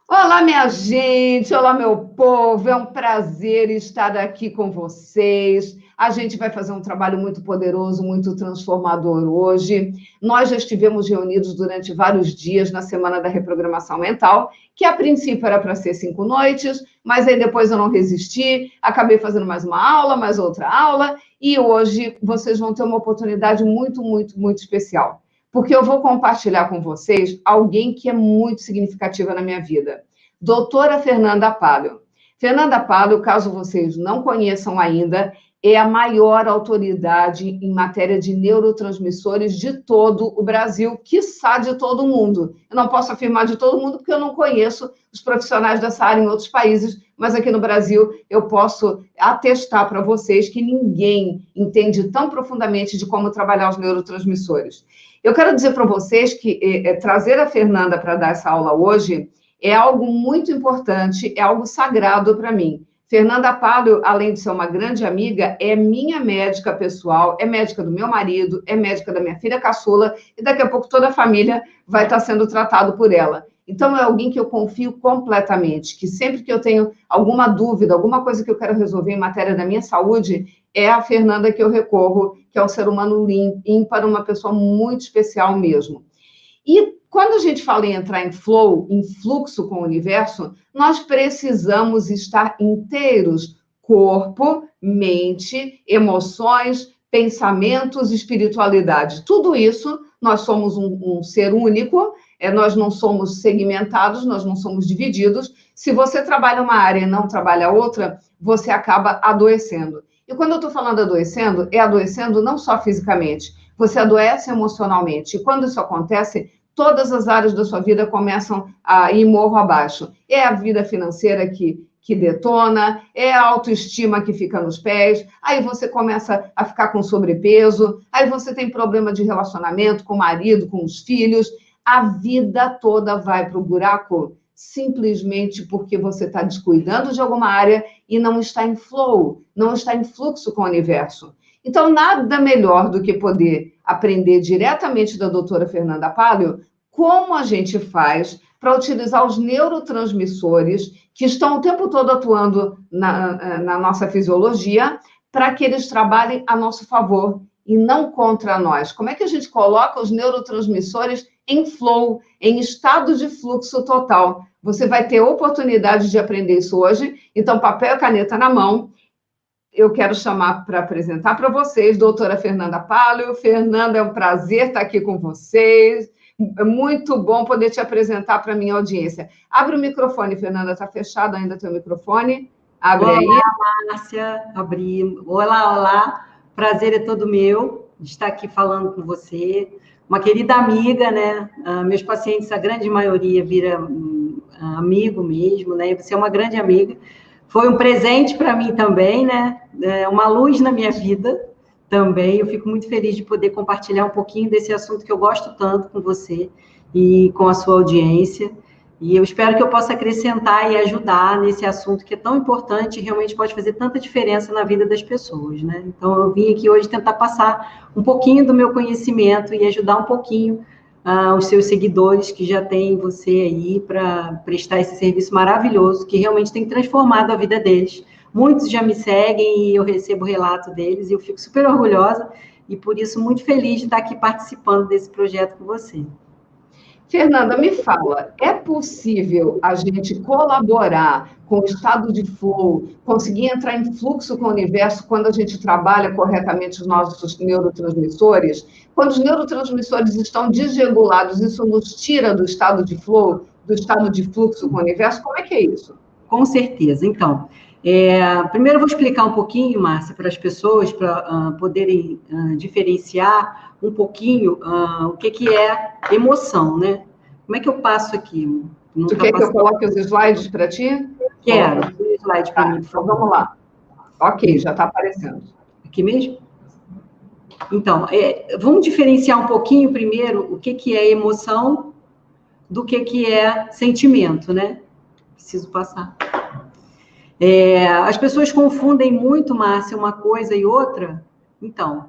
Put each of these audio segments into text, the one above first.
Olá, minha gente, olá, meu povo, é um prazer estar aqui com vocês. A gente vai fazer um trabalho muito poderoso, muito transformador hoje. Nós já estivemos reunidos durante vários dias na Semana da Reprogramação Mental, que a princípio era para ser 5 noites, mas aí depois eu não resisti, acabei fazendo mais uma aula, mais outra aula, e hoje vocês vão ter uma oportunidade muito, muito, muito especial, porque eu vou compartilhar com vocês alguém que é muito significativa na minha vida. Doutora Fernanda Palio. Fernanda Palio, caso vocês não conheçam ainda, é a maior autoridade em matéria de neurotransmissores de todo o Brasil, quiçá de todo o mundo. Eu não posso afirmar de todo mundo porque eu não conheço os profissionais dessa área em outros países, mas aqui no Brasil eu posso atestar para vocês que ninguém entende tão profundamente de como trabalhar os neurotransmissores. Eu quero dizer para vocês que trazer a Fernanda para dar essa aula hoje é algo muito importante, é algo sagrado para mim. Fernanda Palio, além de ser uma grande amiga, é minha médica pessoal, é médica do meu marido, é médica da minha filha caçula, e daqui a pouco toda a família vai estar sendo tratado por ela. Então, é alguém que eu confio completamente, que sempre que eu tenho alguma dúvida, alguma coisa que eu quero resolver em matéria da minha saúde, é a Fernanda que eu recorro, que é um ser humano ímpar, uma pessoa muito especial mesmo. E quando a gente fala em entrar em flow, em fluxo com o universo, nós precisamos estar inteiros, corpo, mente, emoções, pensamentos, espiritualidade. Tudo isso, nós somos um ser único, nós não somos segmentados, nós não somos divididos. Se você trabalha uma área e não trabalha outra, você acaba adoecendo. E quando eu estou falando adoecendo, é adoecendo não só fisicamente, você adoece emocionalmente. E quando isso acontece, todas as áreas da sua vida começam a ir morro abaixo. É a vida financeira que detona, é a autoestima que fica nos pés, aí você começa a ficar com sobrepeso, aí você tem problema de relacionamento com o marido, com os filhos, a vida toda vai para o buraco simplesmente porque você está descuidando de alguma área e não está em flow, não está em fluxo com o universo. Então, nada melhor do que poder aprender diretamente da doutora Fernanda Palio como a gente faz para utilizar os neurotransmissores que estão o tempo todo atuando na nossa fisiologia para que eles trabalhem a nosso favor e não contra nós. Como é que a gente coloca os neurotransmissores em flow, em estado de fluxo total? Você vai ter oportunidade de aprender isso hoje, então papel e caneta na mão. Eu quero chamar para apresentar para vocês, doutora Fernanda Palio. Fernanda, é um prazer estar aqui com vocês. É muito bom poder te apresentar para a minha audiência. Abre o microfone, Fernanda, está fechado ainda teu microfone? Abre olá, aí. Márcia, abri. Olá, olá. Prazer é todo meu de estar aqui falando com você. Uma querida amiga, né? Meus pacientes, a grande maioria, vira amigo mesmo, né? Você é uma grande amiga. Foi um presente para mim também, né? Uma luz na minha vida também. Eu fico muito feliz de poder compartilhar um pouquinho desse assunto que eu gosto tanto com você e com a sua audiência. E eu espero que eu possa acrescentar e ajudar nesse assunto que é tão importante e realmente pode fazer tanta diferença na vida das pessoas, né? Então, eu vim aqui hoje tentar passar um pouquinho do meu conhecimento e ajudar um pouquinho os seus seguidores que já têm você aí para prestar esse serviço maravilhoso que realmente tem transformado a vida deles. Muitos já me seguem e eu recebo relato deles e eu fico super orgulhosa e, por isso, muito feliz de estar aqui participando desse projeto com você. Fernanda, me fala, é possível a gente colaborar com o estado de flow, conseguir entrar em fluxo com o universo quando a gente trabalha corretamente os nossos neurotransmissores? Quando os neurotransmissores estão desregulados, isso nos tira do estado de flow, do estado de fluxo com o universo? Como é que é isso? Com certeza. Então, primeiro eu vou explicar um pouquinho, Márcia, para as pessoas, para poderem diferenciar um pouquinho o que é emoção, né? Como é que eu passo aqui? Tu quer que eu coloque os slides para ti? Quero. Um slide para mim, por favor. Então, vamos lá. Ok, já está aparecendo. Aqui mesmo? Então, vamos diferenciar um pouquinho primeiro o que é emoção do que é sentimento, né? Preciso passar. As pessoas confundem muito, Márcia, uma coisa e outra. Então,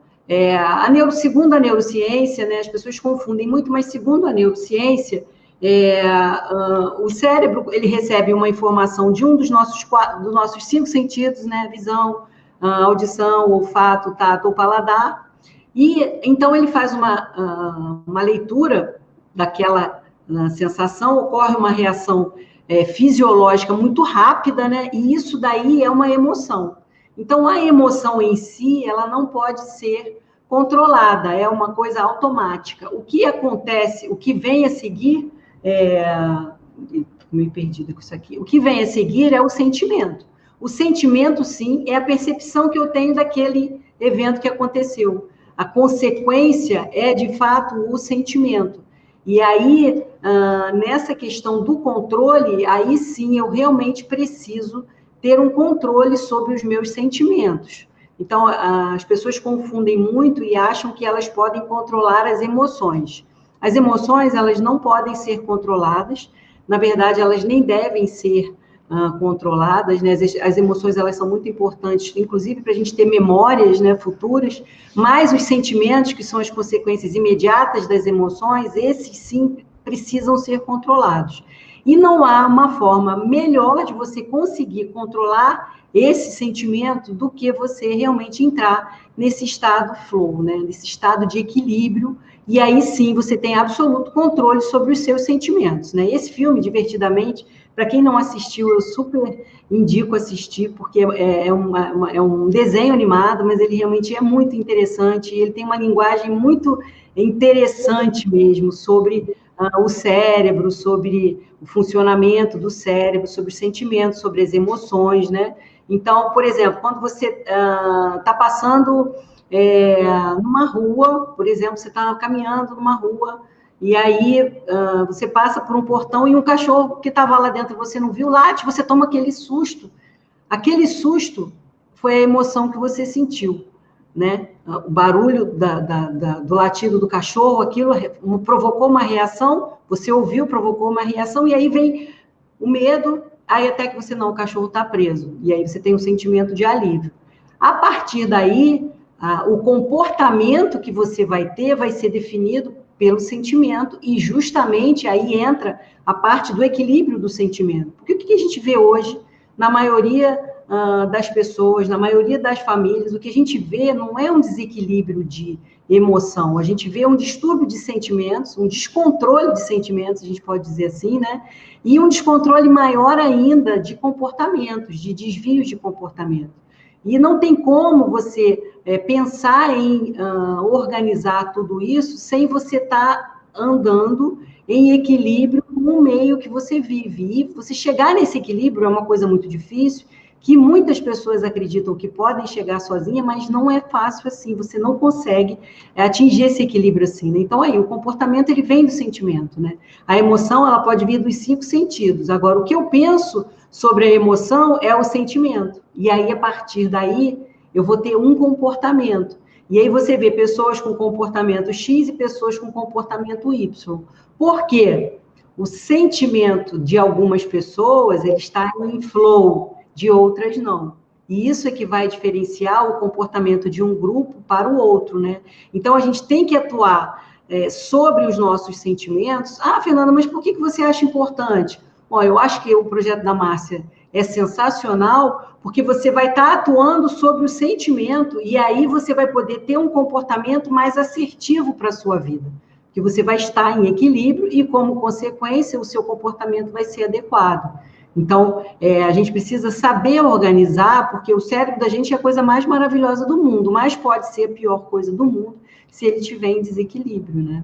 segundo a neurociência, né, as pessoas confundem muito, mas segundo a neurociência, O cérebro, ele recebe uma informação de um dos nossos 5 sentidos, né? Visão, audição, olfato, tato ou paladar. E então ele faz uma leitura daquela sensação, ocorre uma reação fisiológica muito rápida, né? E isso daí é uma emoção. Então, a emoção em si, ela não pode ser controlada, é uma coisa automática. O que acontece, o que vem a seguir, meio perdida com isso aqui, o que vem a seguir é o sentimento. O sentimento, sim, é a percepção que eu tenho daquele evento que aconteceu. A consequência é, de fato, o sentimento. E aí, nessa questão do controle, aí sim eu realmente preciso ter um controle sobre os meus sentimentos. Então, as pessoas confundem muito e acham que elas podem controlar as emoções. As emoções, elas não podem ser controladas, na verdade, elas nem devem ser controladas, né? As emoções, elas são muito importantes, inclusive para a gente ter memórias, né, futuras, mas os sentimentos, que são as consequências imediatas das emoções, esses sim precisam ser controlados. E não há uma forma melhor de você conseguir controlar esse sentimento do que você realmente entrar nesse estado flow, né? Nesse estado de equilíbrio, e aí sim você tem absoluto controle sobre os seus sentimentos, né? Esse filme, Divertidamente, para quem não assistiu, eu super indico assistir, porque é um desenho animado, mas ele realmente é muito interessante, ele tem uma linguagem muito interessante mesmo sobre o cérebro, sobre o funcionamento do cérebro, sobre os sentimentos, sobre as emoções, né? Então, por exemplo, quando você está passando numa rua, por exemplo, você está caminhando numa rua, e aí você passa por um portão e um cachorro que estava lá dentro, você não viu, late, você toma aquele susto. Aquele susto foi a emoção que você sentiu, né? O barulho do latido do cachorro, aquilo provocou uma reação, você ouviu, provocou uma reação, e aí vem o medo, aí até que você, não, o cachorro está preso, e aí você tem um sentimento de alívio. A partir daí, o comportamento que você vai ter vai ser definido pelo sentimento, e justamente aí entra a parte do equilíbrio do sentimento. Porque o que a gente vê hoje, na maioria das pessoas, na maioria das famílias, o que a gente vê não é um desequilíbrio de emoção, a gente vê um distúrbio de sentimentos, um descontrole de sentimentos, a gente pode dizer assim, né? E um descontrole maior ainda de comportamentos, de desvios de comportamento. E não tem como você pensar em organizar tudo isso sem você estar andando em equilíbrio com o meio que você vive. E você chegar nesse equilíbrio é uma coisa muito difícil, que muitas pessoas acreditam que podem chegar sozinha, mas não é fácil assim, você não consegue atingir esse equilíbrio assim, né? Então, aí, o comportamento, ele vem do sentimento, né? A emoção, ela pode vir dos 5 sentidos. Agora, o que eu penso sobre a emoção é o sentimento. E aí, a partir daí, eu vou ter um comportamento. E aí você vê pessoas com comportamento X e pessoas com comportamento Y. Por quê? O sentimento de algumas pessoas, ele está em flow, de outras não. E isso é que vai diferenciar o comportamento de um grupo para o outro, né? Então, a gente tem que atuar sobre os nossos sentimentos. Ah, Fernanda, mas por que você acha importante? Bom, eu acho que o projeto da Márcia é sensacional, porque você vai estar atuando sobre o sentimento, e aí você vai poder ter um comportamento mais assertivo para a sua vida. Que você vai estar em equilíbrio e, como consequência, o seu comportamento vai ser adequado. Então, a gente precisa saber organizar, porque o cérebro da gente é a coisa mais maravilhosa do mundo, mas pode ser a pior coisa do mundo se ele estiver em desequilíbrio, né?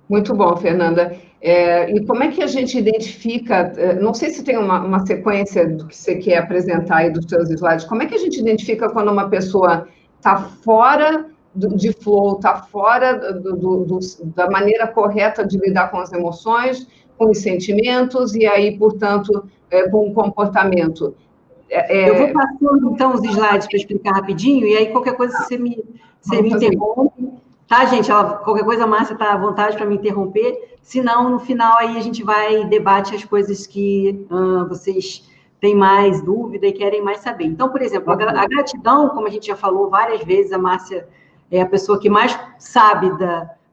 Muito bom, Fernanda. E como é que a gente identifica, não sei se tem uma sequência do que você quer apresentar aí dos seus slides, como é que a gente identifica quando uma pessoa está fora de flow, está fora da maneira correta de lidar com as emoções, com os sentimentos, e aí, portanto, com o comportamento? Eu vou passando, então, os slides para explicar rapidinho, e aí qualquer coisa você me interrompe. Tá, gente? Qualquer coisa, a Márcia está à vontade para me interromper. Se não, no final, aí a gente vai debate as coisas que vocês têm mais dúvida e querem mais saber. Então, por exemplo, a gratidão, como a gente já falou várias vezes, a Márcia é a pessoa que mais sabe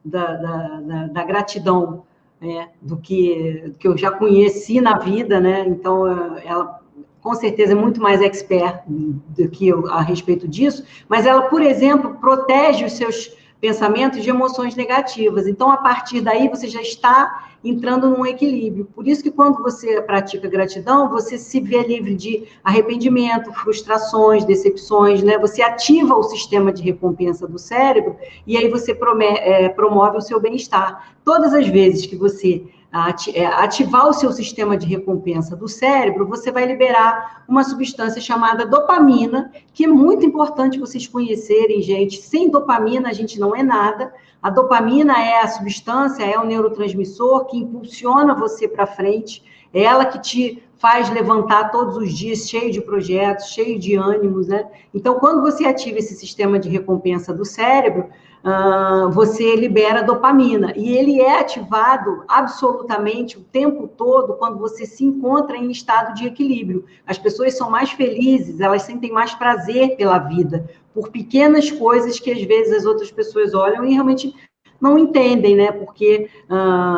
da gratidão, né, do que eu já conheci na vida, né? Então, ela com certeza é muito mais expert do que eu a respeito disso, mas ela, por exemplo, protege os seus pensamentos de emoções negativas. Então, a partir daí, você já está entrando num equilíbrio. Por isso que quando você pratica gratidão, você se vê livre de arrependimento, frustrações, decepções, né? Você ativa o sistema de recompensa do cérebro e aí você promove o seu bem-estar. Todas as vezes que você ativar o seu sistema de recompensa do cérebro, você vai liberar uma substância chamada dopamina, que é muito importante vocês conhecerem, gente. Sem dopamina, a gente não é nada. A dopamina é a substância, é o neurotransmissor que impulsiona você para frente, é ela que te faz levantar todos os dias cheio de projetos, cheio de ânimos, né? Então, quando você ativa esse sistema de recompensa do cérebro, você libera dopamina, e ele é ativado absolutamente o tempo todo quando você se encontra em estado de equilíbrio. As pessoas são mais felizes, elas sentem mais prazer pela vida, por pequenas coisas que às vezes as outras pessoas olham e realmente não entendem, né? Porque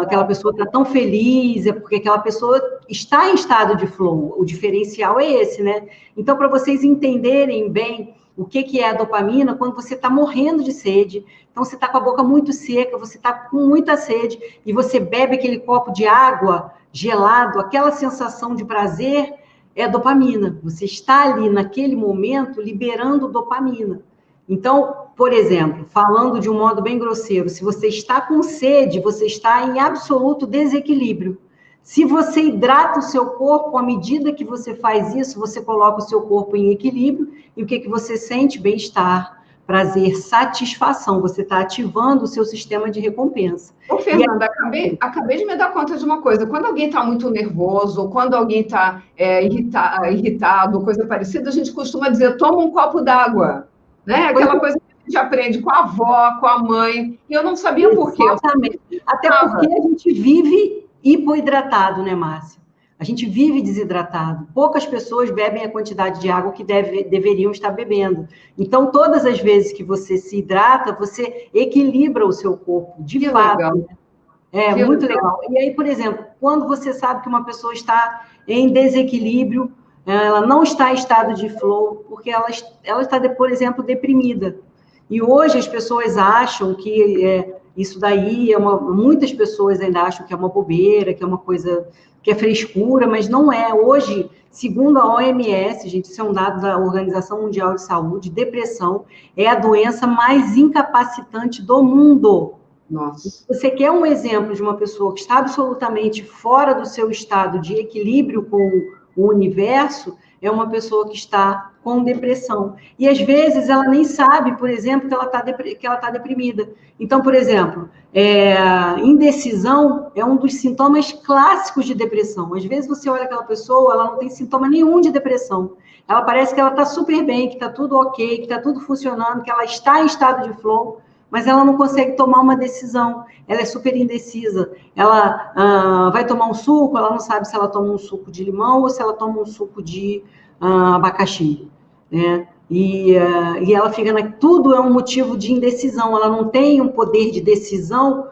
aquela pessoa está tão feliz, é porque aquela pessoa está em estado de flow. O diferencial é esse, né? Então, para vocês entenderem bem o que é a dopamina, quando você está morrendo de sede, então você está com a boca muito seca, você está com muita sede, e você bebe aquele copo de água gelado, aquela sensação de prazer é a dopamina. Você está ali, naquele momento, liberando dopamina. Então, por exemplo, falando de um modo bem grosseiro, se você está com sede, você está em absoluto desequilíbrio. Se você hidrata o seu corpo, à medida que você faz isso, você coloca o seu corpo em equilíbrio, e o que você sente? Bem-estar, prazer, satisfação. Você está ativando o seu sistema de recompensa. Ô, Fernanda, acabei de me dar conta de uma coisa. Quando alguém está muito nervoso, ou quando alguém está irritado, coisa parecida, a gente costuma dizer, toma um copo d'água. Né? Aquela coisa que a gente aprende com a avó, com a mãe. E eu não sabia por quê. Exatamente. Até porque a gente vive hipoidratado, né, Márcia? A gente vive desidratado. Poucas pessoas bebem a quantidade de água que deveriam estar bebendo. Então, todas as vezes que você se hidrata, você equilibra o seu corpo, de fato. Legal. É muito legal. E aí, por exemplo, quando você sabe que uma pessoa está em desequilíbrio, ela não está em estado de flow, porque ela está, por exemplo, deprimida. E hoje as pessoas acham que isso daí muitas pessoas ainda acham que é uma bobeira, que é uma coisa que é frescura, mas não é. Hoje, segundo a OMS, gente, isso é um dado da Organização Mundial de Saúde, depressão é a doença mais incapacitante do mundo. Nossa. Você quer um exemplo de uma pessoa que está absolutamente fora do seu estado de equilíbrio com o universo, é uma pessoa que está com depressão. E, às vezes, ela nem sabe, por exemplo, que ela está deprimida. Então, por exemplo, indecisão é um dos sintomas clássicos de depressão. Às vezes, você olha aquela pessoa, ela não tem sintoma nenhum de depressão. Ela parece que ela está super bem, que está tudo ok, que está tudo funcionando, que ela está em estado de flow, mas ela não consegue tomar uma decisão, ela é super indecisa, ela vai tomar um suco, ela não sabe se ela toma um suco de limão ou se ela toma um suco de abacaxi, né? E ela fica, tudo é um motivo de indecisão, ela não tem um poder de decisão,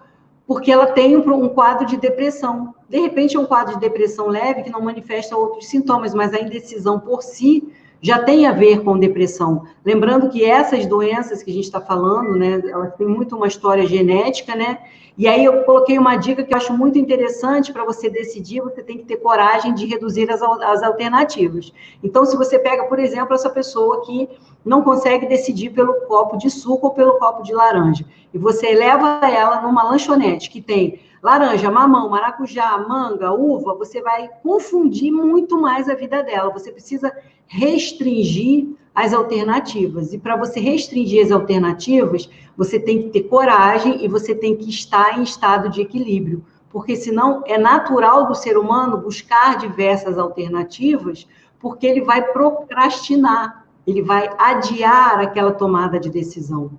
porque ela tem um quadro de depressão. De repente é um quadro de depressão leve, que não manifesta outros sintomas, mas a indecisão por si já tem a ver com depressão. Lembrando que essas doenças que a gente está falando, né, elas têm muito uma história genética, né? E aí eu coloquei uma dica que eu acho muito interessante para você decidir, você tem que ter coragem de reduzir as alternativas. Então, se você pega, por exemplo, essa pessoa que não consegue decidir pelo copo de suco ou pelo copo de laranja, e você leva ela numa lanchonete que tem laranja, mamão, maracujá, manga, uva, você vai confundir muito mais a vida dela. Você precisa restringir as alternativas. E para você restringir as alternativas, você tem que ter coragem e você tem que estar em estado de equilíbrio. Porque senão é natural do ser humano buscar diversas alternativas, porque ele vai procrastinar, ele vai adiar aquela tomada de decisão.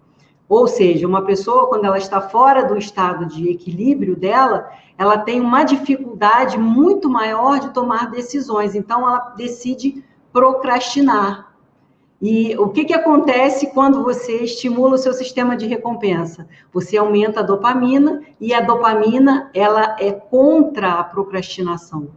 Ou seja, uma pessoa, quando ela está fora do estado de equilíbrio dela, ela tem uma dificuldade muito maior de tomar decisões. Então, ela decide procrastinar. E o que acontece quando você estimula o seu sistema de recompensa? Você aumenta a dopamina, e a dopamina, ela é contra a procrastinação.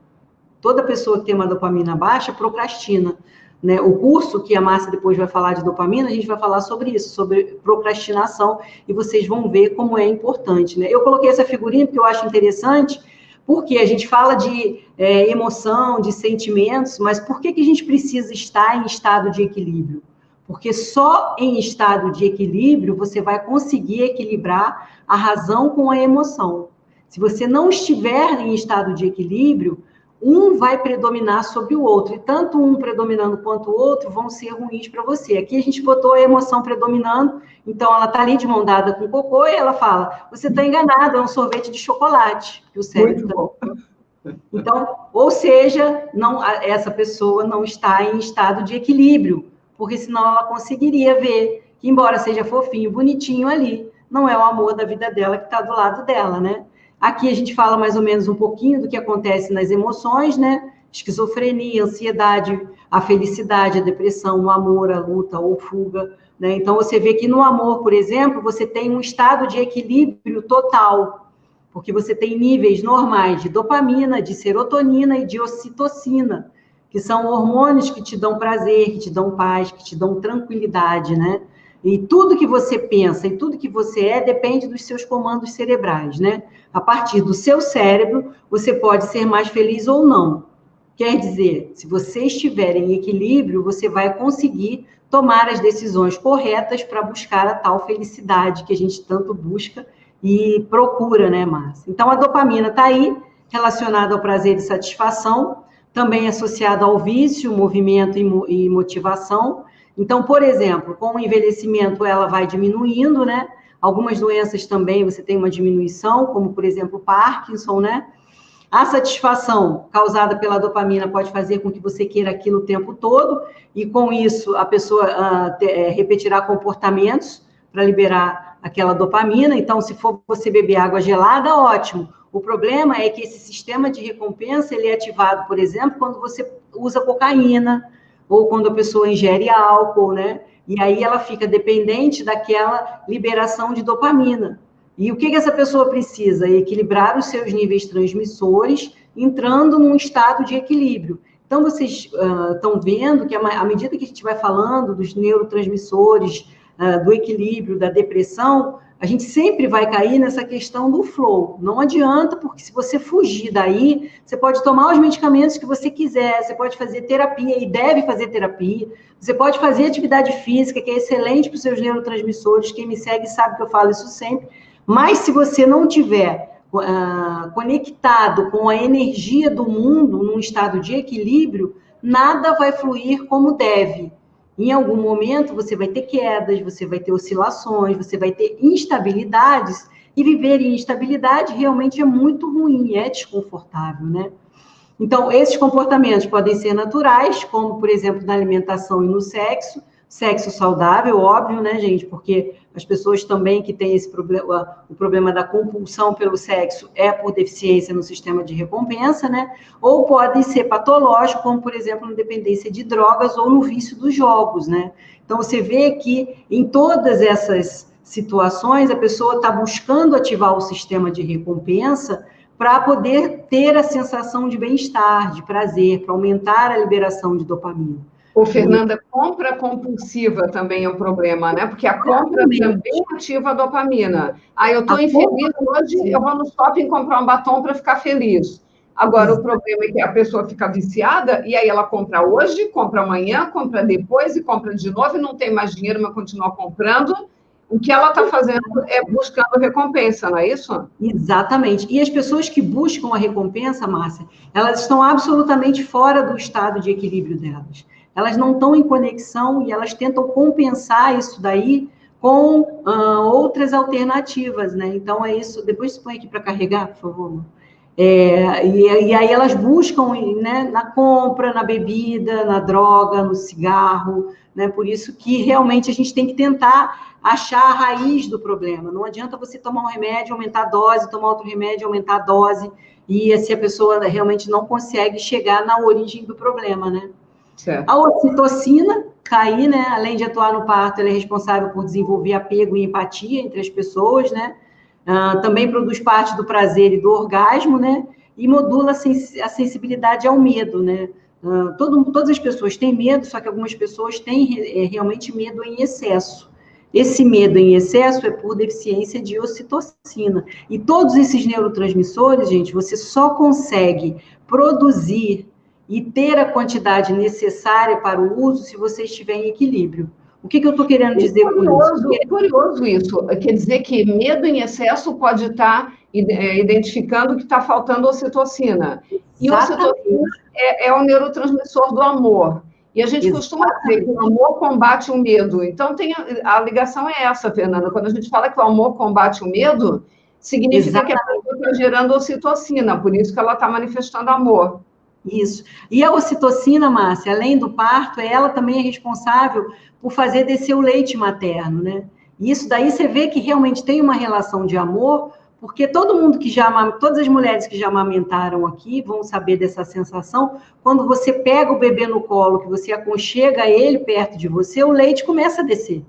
Toda pessoa que tem uma dopamina baixa procrastina, né? O curso que a Márcia depois vai falar de dopamina, a gente vai falar sobre isso, sobre procrastinação, e vocês vão ver como é importante, né? Eu coloquei essa figurinha porque eu acho interessante, porque a gente fala de emoção, de sentimentos, mas por que a gente precisa estar em estado de equilíbrio? Porque só em estado de equilíbrio você vai conseguir equilibrar a razão com a emoção. Se você não estiver em estado de equilíbrio, um vai predominar sobre o outro, e tanto um predominando quanto o outro vão ser ruins para você. Aqui a gente botou a emoção predominando, então ela está ali de mão dada com o cocô, e ela fala, você está enganado, é um sorvete de chocolate, que o cérebro está... Então, ou seja, essa pessoa não está em estado de equilíbrio, porque senão ela conseguiria ver que, embora seja fofinho, bonitinho ali, não é o amor da vida dela que está do lado dela, né? Aqui a gente fala mais ou menos um pouquinho do que acontece nas emoções, né? Esquizofrenia, ansiedade, a felicidade, a depressão, o amor, a luta ou fuga, né? Então, você vê que no amor, por exemplo, você tem um estado de equilíbrio total, porque você tem níveis normais de dopamina, de serotonina e de ocitocina, que são hormônios que te dão prazer, que te dão paz, que te dão tranquilidade, né? E tudo que você pensa e tudo que você é depende dos seus comandos cerebrais, né? A partir do seu cérebro, você pode ser mais feliz ou não. Quer dizer, se você estiver em equilíbrio, você vai conseguir tomar as decisões corretas para buscar a tal felicidade que a gente tanto busca e procura, né, Márcia? Então, a dopamina está aí, relacionada ao prazer e satisfação, também associada ao vício, movimento e motivação. Então, por exemplo, com o envelhecimento, ela vai diminuindo, né? Algumas doenças também você tem uma diminuição, como, por exemplo, Parkinson, né? A satisfação causada pela dopamina pode fazer com que você queira aquilo o tempo todo, e com isso a pessoa repetirá comportamentos para liberar aquela dopamina. Então, se for você beber água gelada, ótimo. O problema é que esse sistema de recompensa, ele é ativado, por exemplo, quando você usa cocaína, ou quando a pessoa ingere álcool, né? E aí ela fica dependente daquela liberação de dopamina. E o que essa pessoa precisa? Equilibrar os seus níveis transmissores, entrando num estado de equilíbrio. Então, vocês estão vendo que, à medida que a gente vai falando dos neurotransmissores, do equilíbrio, da depressão, a gente sempre vai cair nessa questão do flow. Não adianta, porque se você fugir daí, você pode tomar os medicamentos que você quiser, você pode fazer terapia, e deve fazer terapia, você pode fazer atividade física, que é excelente para os seus neurotransmissores, quem me segue sabe que eu falo isso sempre, mas se você não tiver conectado com a energia do mundo, num estado de equilíbrio, nada vai fluir como deve. Em algum momento, você vai ter quedas, você vai ter oscilações, você vai ter instabilidades, e viver em instabilidade realmente é muito ruim, é desconfortável, né? Então, esses comportamentos podem ser naturais, como, por exemplo, na alimentação e no sexo saudável, óbvio, né, gente? Porque as pessoas também que têm esse problema, o problema da compulsão pelo sexo é por deficiência no sistema de recompensa, né? Ou podem ser patológicos, como, por exemplo, na dependência de drogas ou no vício dos jogos, né? Então, você vê que em todas essas situações, a pessoa está buscando ativar o sistema de recompensa para poder ter a sensação de bem-estar, de prazer, para aumentar a liberação de dopamina. Ô, Fernanda, compra compulsiva também é um problema, né? Porque a compra também ativa a dopamina. Ah, eu estou infeliz hoje, eu vou no shopping comprar um batom para ficar feliz. Agora, o problema é que a pessoa fica viciada e aí ela compra hoje, compra amanhã, compra depois e compra de novo e não tem mais dinheiro, mas continua comprando. O que ela está fazendo é buscando recompensa, não é isso? Exatamente. E as pessoas que buscam a recompensa, Márcia, elas estão absolutamente fora do estado de equilíbrio delas. Elas não estão em conexão e elas tentam compensar isso daí com outras alternativas, né? Então, é isso. Depois você põe aqui para carregar, por favor. E aí elas buscam, né, na compra, na bebida, na droga, no cigarro, né? Por isso que realmente a gente tem que tentar achar a raiz do problema. Não adianta você tomar um remédio, aumentar a dose, tomar outro remédio, aumentar a dose, e se a pessoa realmente não consegue chegar na origem do problema, né? Certo. A ocitocina aí, né? Além de atuar no parto, ele é responsável por desenvolver apego e empatia entre as pessoas, né? Também produz parte do prazer e do orgasmo, né? E modula a sensibilidade ao medo, né? Todas as pessoas têm medo, só que algumas pessoas têm realmente medo em excesso. Esse medo em excesso é por deficiência de ocitocina. E todos esses neurotransmissores, gente, você só consegue produzir e ter a quantidade necessária para o uso se você estiver em equilíbrio. O que eu estou querendo dizer com isso? Curioso isso. Quer dizer que medo em excesso pode estar identificando que está faltando ocitocina. E ocitocina é o neurotransmissor do amor. E a gente costuma dizer que o amor combate o medo. Então, a ligação é essa, Fernanda. Quando a gente fala que o amor combate o medo, significa que a pessoa está gerando ocitocina, por isso que ela está manifestando amor. Isso. E a ocitocina, Márcia, além do parto, ela também é responsável por fazer descer o leite materno, né? E isso daí você vê que realmente tem uma relação de amor, porque todas as mulheres que já amamentaram aqui vão saber dessa sensação. Quando você pega o bebê no colo, que você aconchega ele perto de você, o leite começa a descer.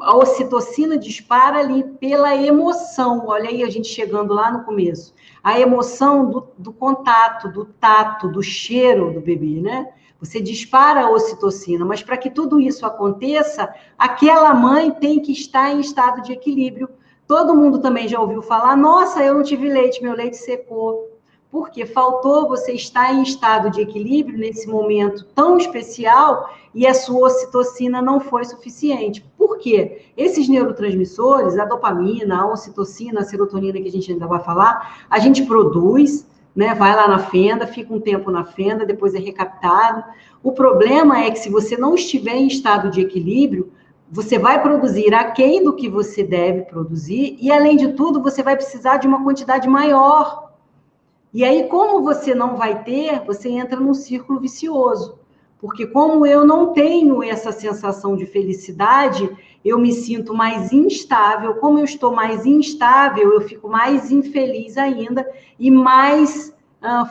A ocitocina dispara ali pela emoção. Olha aí a gente chegando lá no começo. A emoção do contato, do tato, do cheiro do bebê, né? Você dispara a ocitocina, mas para que tudo isso aconteça, aquela mãe tem que estar em estado de equilíbrio. Todo mundo também já ouviu falar, nossa, eu não tive leite, meu leite secou. Porque faltou você estar em estado de equilíbrio nesse momento tão especial e a sua ocitocina não foi suficiente. Por quê? Esses neurotransmissores, a dopamina, a ocitocina, a serotonina, que a gente ainda vai falar, a gente produz, né? Vai lá na fenda, fica um tempo na fenda, depois é recaptado. O problema é que se você não estiver em estado de equilíbrio, você vai produzir aquém do que você deve produzir e, além de tudo, você vai precisar de uma quantidade maior. E aí, como você não vai ter, você entra num círculo vicioso. Porque como eu não tenho essa sensação de felicidade, eu me sinto mais instável. Como eu estou mais instável, eu fico mais infeliz ainda e mais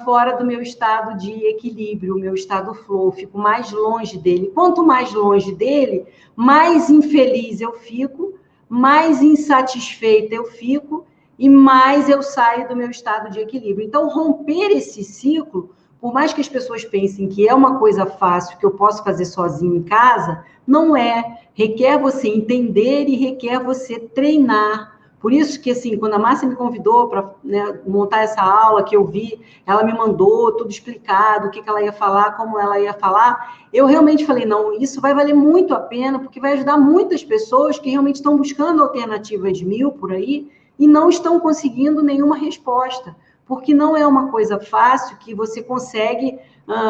fora do meu estado de equilíbrio, o meu estado flow, eu fico mais longe dele. Quanto mais longe dele, mais infeliz eu fico, mais insatisfeita eu fico, e mais eu saio do meu estado de equilíbrio. Então, romper esse ciclo, por mais que as pessoas pensem que é uma coisa fácil, que eu posso fazer sozinho em casa, não é. Requer você entender e requer você treinar. Por isso que, assim, quando a Márcia me convidou para, né, montar essa aula que eu vi, ela me mandou tudo explicado, o que ela ia falar, como ela ia falar, eu realmente falei, não, isso vai valer muito a pena, porque vai ajudar muitas pessoas que realmente estão buscando alternativas mil por aí, e não estão conseguindo nenhuma resposta, porque não é uma coisa fácil que você consegue,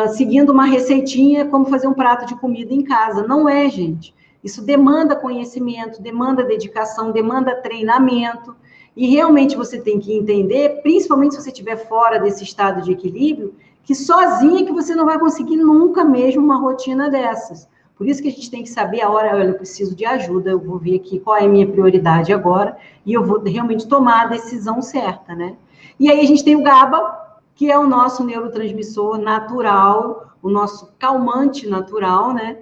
seguindo uma receitinha, como fazer um prato de comida em casa. Não é, gente. Isso demanda conhecimento, demanda dedicação, demanda treinamento, e realmente você tem que entender, principalmente se você estiver fora desse estado de equilíbrio, que sozinha que você não vai conseguir nunca mesmo uma rotina dessas. Por isso que a gente tem que saber a hora, olha, eu preciso de ajuda, eu vou ver aqui qual é a minha prioridade agora, e eu vou realmente tomar a decisão certa, né? E aí a gente tem o GABA, que é o nosso neurotransmissor natural, o nosso calmante natural, né?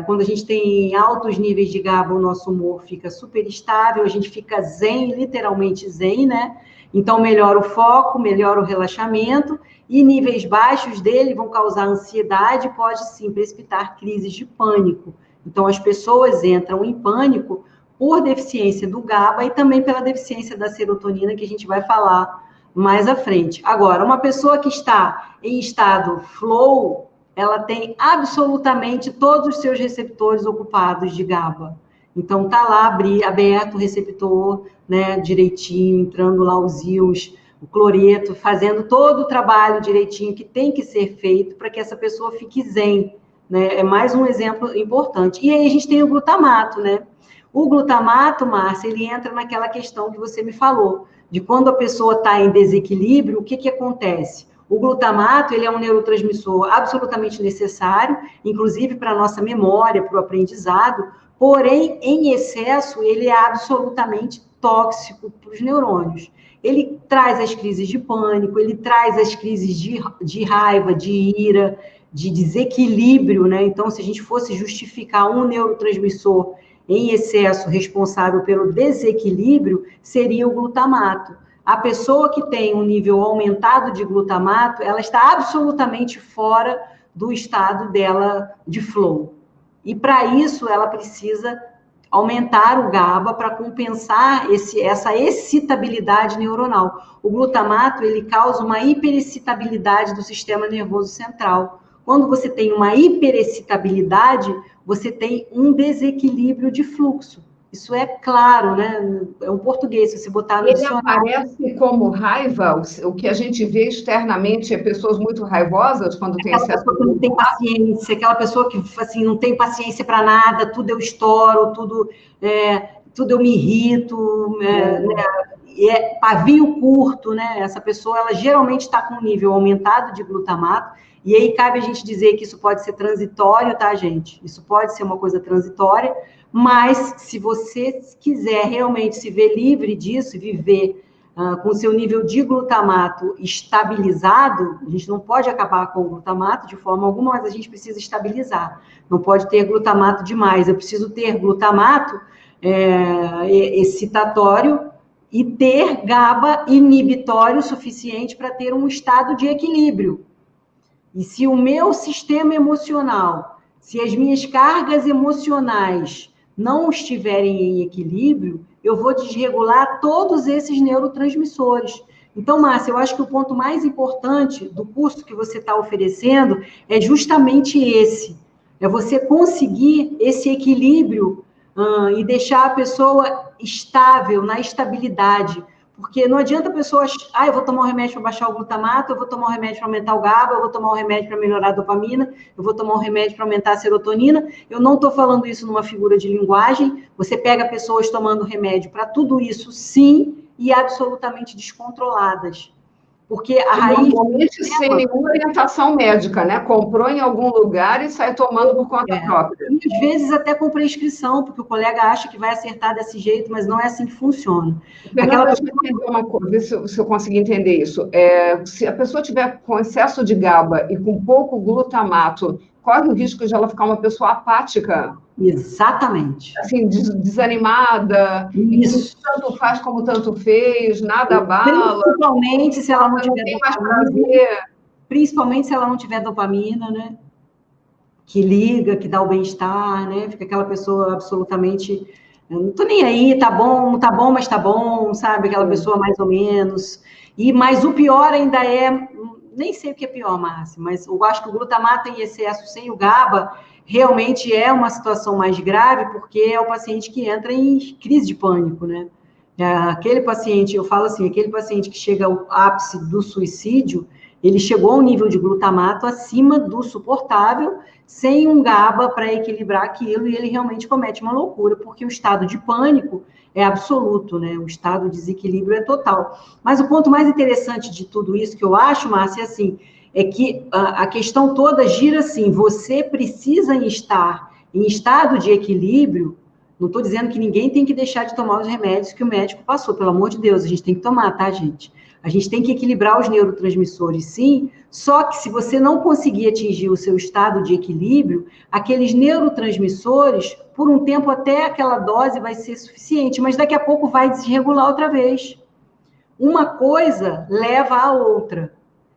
Quando a gente tem altos níveis de GABA, o nosso humor fica super estável, a gente fica zen, literalmente zen, né? Então, melhora o foco, melhora o relaxamento, e níveis baixos dele vão causar ansiedade, pode sim precipitar crises de pânico. Então, as pessoas entram em pânico por deficiência do GABA e também pela deficiência da serotonina, que a gente vai falar mais à frente. Agora, uma pessoa que está em estado flow, ela tem absolutamente todos os seus receptores ocupados de GABA. Então, tá lá aberto o receptor, né, direitinho, entrando lá os íons, o cloreto, fazendo todo o trabalho direitinho que tem que ser feito para que essa pessoa fique zen, né? É mais um exemplo importante. E aí a gente tem o glutamato, né? O glutamato, Márcia, ele entra naquela questão que você me falou, de quando a pessoa está em desequilíbrio, o que acontece? O glutamato, ele é um neurotransmissor absolutamente necessário, inclusive para a nossa memória, para o aprendizado, porém, em excesso, ele é absolutamente tóxico para os neurônios. Ele traz as crises de pânico, ele traz as crises de raiva, de ira, de desequilíbrio, né? Então, se a gente fosse justificar um neurotransmissor em excesso responsável pelo desequilíbrio, seria o glutamato. A pessoa que tem um nível aumentado de glutamato, ela está absolutamente fora do estado dela de flow. E para isso, ela precisa aumentar o GABA para compensar essa excitabilidade neuronal. O glutamato, ele causa uma hiperexcitabilidade do sistema nervoso central. Quando você tem uma hiperexcitabilidade, você tem um desequilíbrio de fluxo. Isso é claro, né? É um português, se você botar no dicionário. Ele aparece como raiva, o que a gente vê externamente é pessoas muito raivosas quando tem excesso de glutamato. Não tem paciência, aquela pessoa que assim, não tem paciência para nada, tudo eu estouro, tudo eu me irrito, né? Pavio curto, né? Essa pessoa, ela geralmente está com um nível aumentado de glutamato, e aí cabe a gente dizer que isso pode ser transitório, tá, gente? Isso pode ser uma coisa transitória, mas se você quiser realmente se ver livre disso e viver com o seu nível de glutamato estabilizado, a gente não pode acabar com o glutamato de forma alguma, mas a gente precisa estabilizar. Não pode ter glutamato demais. Eu preciso ter glutamato excitatório e ter GABA inibitório suficiente para ter um estado de equilíbrio. E se o meu sistema emocional, se as minhas cargas emocionais não estiverem em equilíbrio, eu vou desregular todos esses neurotransmissores. Então, Márcia, eu acho que o ponto mais importante do curso que você está oferecendo é justamente esse. É você conseguir esse equilíbrio e deixar a pessoa estável, na estabilidade. Porque não adianta a pessoa, eu vou tomar um remédio para baixar o glutamato, eu vou tomar um remédio para aumentar o GABA, eu vou tomar um remédio para melhorar a dopamina, eu vou tomar um remédio para aumentar a serotonina. Eu não estou falando isso numa figura de linguagem. Você pega pessoas tomando remédio para tudo isso, sim, e absolutamente descontroladas. Porque a raiz... Normalmente sem nenhuma orientação médica, né? Comprou em algum lugar e sai tomando por conta própria. E às vezes até com prescrição, porque o colega acha que vai acertar desse jeito, mas não é assim que funciona. Deixa eu entender uma coisa, ver se eu conseguir entender isso. Se a pessoa tiver com excesso de GABA e com pouco glutamato, corre o risco de ela ficar uma pessoa apática? Exatamente. Assim, desanimada, isso. Tanto faz como tanto fez, nada abala. Principalmente se ela não tiver tem mais prazer. Principalmente se ela não tiver dopamina, né? Que liga, que dá o bem-estar, né? Fica aquela pessoa absolutamente... não tô nem aí, tá bom, mas tá bom, sabe? Aquela pessoa mais ou menos. Mas o pior ainda nem sei o que é pior, Márcia, mas eu acho que o glutamato em excesso sem o GABA realmente é uma situação mais grave, porque é o paciente que entra em crise de pânico, né? Aquele paciente, eu falo assim, aquele paciente que chega ao ápice do suicídio, ele chegou a um nível de glutamato acima do suportável, sem um GABA para equilibrar aquilo, e ele realmente comete uma loucura, porque o estado de pânico é absoluto, né? O estado de desequilíbrio é total. Mas o ponto mais interessante de tudo isso que eu acho, Márcia, é que a questão toda gira assim, você precisa estar em estado de equilíbrio. Não estou dizendo que ninguém tem que deixar de tomar os remédios que o médico passou, pelo amor de Deus, a gente tem que tomar, tá, gente? A gente tem que equilibrar os neurotransmissores, sim, só que se você não conseguir atingir o seu estado de equilíbrio, aqueles neurotransmissores, por um tempo até aquela dose vai ser suficiente, mas daqui a pouco vai desregular outra vez. Uma coisa leva à outra.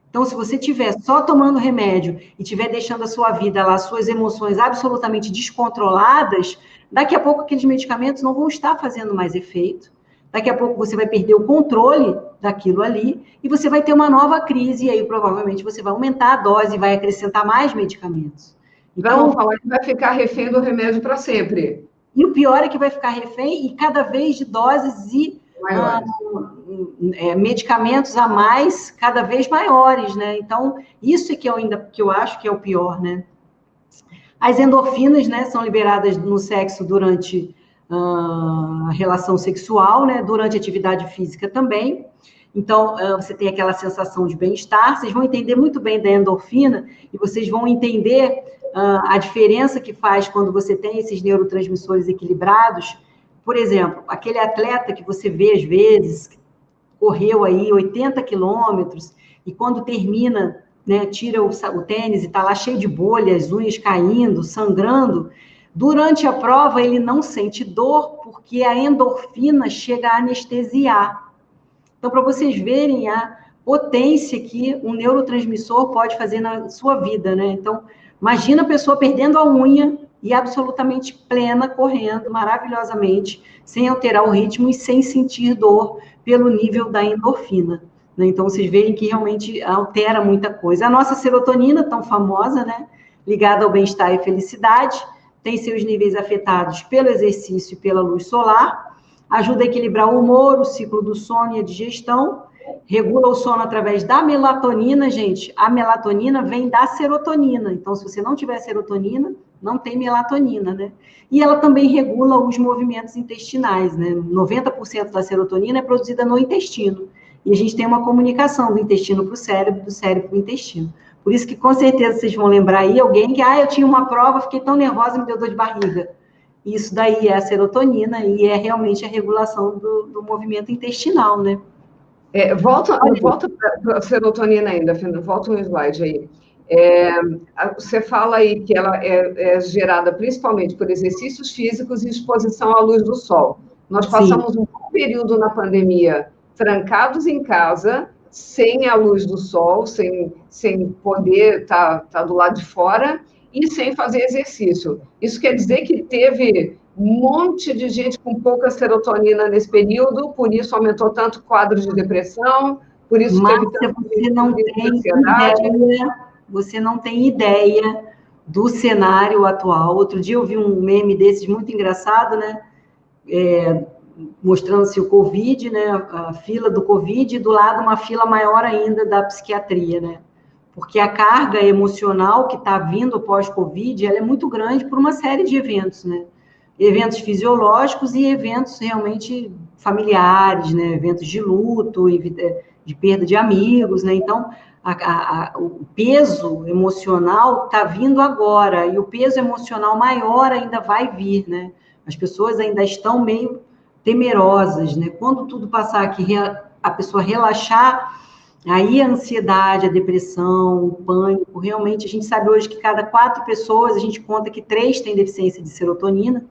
Então, se você estiver só tomando remédio e estiver deixando a sua vida lá, suas emoções absolutamente descontroladas, daqui a pouco aqueles medicamentos não vão estar fazendo mais efeito. Daqui a pouco você vai perder o controle daquilo ali e você vai ter uma nova crise, e aí provavelmente você vai aumentar a dose e vai acrescentar mais medicamentos. Então, vamos falar que vai ficar refém do remédio para sempre. E o pior é que vai ficar refém e cada vez de doses e medicamentos a mais, cada vez maiores, né? Então, isso é que eu acho que é o pior, né? As endorfinas, né, são liberadas no sexo durante a relação sexual, né? Durante a atividade física também. Então, você tem aquela sensação de bem-estar. Vocês vão entender muito bem da endorfina e vocês vão entender a diferença que faz quando você tem esses neurotransmissores equilibrados. Por exemplo, aquele atleta que você vê às vezes, correu aí 80 quilômetros e quando termina né, tira o tênis e está lá cheio de bolhas, unhas caindo, sangrando, durante a prova ele não sente dor, porque a endorfina chega a anestesiar. Então, para vocês verem a potência que um neurotransmissor pode fazer na sua vida, né? Então, imagina a pessoa perdendo a unha e absolutamente plena, correndo maravilhosamente, sem alterar o ritmo e sem sentir dor pelo nível da endorfina. Né? Então, vocês veem que realmente altera muita coisa. A nossa serotonina, tão famosa, né? Ligada ao bem-estar e felicidade, tem seus níveis afetados pelo exercício e pela luz solar, ajuda a equilibrar o humor, o ciclo do sono e a digestão, regula o sono através da melatonina, gente. A melatonina vem da serotonina, então se você não tiver serotonina, não tem melatonina, né? E ela também regula os movimentos intestinais, né? 90% da serotonina é produzida no intestino, e a gente tem uma comunicação do intestino para o cérebro, do cérebro para o intestino. Por isso que, com certeza, vocês vão lembrar aí alguém que, eu tinha uma prova, fiquei tão nervosa, me deu dor de barriga. Isso daí é a serotonina e é realmente a regulação do movimento intestinal, né? Volta para a serotonina ainda, Fernanda, volta um slide aí. Você fala aí que ela é gerada principalmente por exercícios físicos e exposição à luz do sol. Nós passamos um bom período na pandemia trancados em casa, sem a luz do sol, sem poder estar do lado de fora e sem fazer exercício. Isso quer dizer que teve um monte de gente com pouca serotonina nesse período, por isso aumentou tanto o quadro de depressão, por isso teve tanto você não tem ideia do cenário atual. Outro dia eu vi um meme desses muito engraçado, né? Mostrando-se o Covid, né? A fila do Covid, e do lado uma fila maior ainda da psiquiatria, né? Porque a carga emocional que está vindo pós-Covid, ela é muito grande por uma série de eventos, né? Eventos fisiológicos e eventos realmente familiares, né? Eventos de luto, de perda de amigos, né? Então, o peso emocional está vindo agora, e o peso emocional maior ainda vai vir, né? As pessoas ainda estão meio temerosas, né? Quando tudo passar aqui, a pessoa relaxar, aí a ansiedade, a depressão, o pânico, realmente a gente sabe hoje que cada 4 pessoas, a gente conta que 3 têm deficiência de serotonina,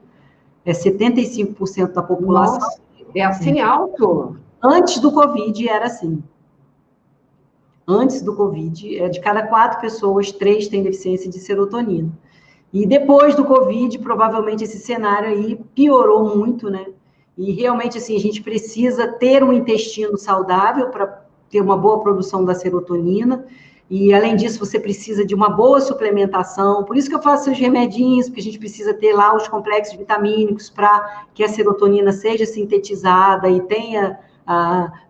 75% da população. Nossa, é assim alto? Antes do Covid era assim. Antes do Covid, de cada 4 pessoas, 3 têm deficiência de serotonina. E depois do Covid, provavelmente esse cenário aí piorou muito, né? E realmente, assim, a gente precisa ter um intestino saudável para ter uma boa produção da serotonina. E, além disso, você precisa de uma boa suplementação. Por isso que eu faço os remedinhos, porque a gente precisa ter lá os complexos vitamínicos para que a serotonina seja sintetizada e tenha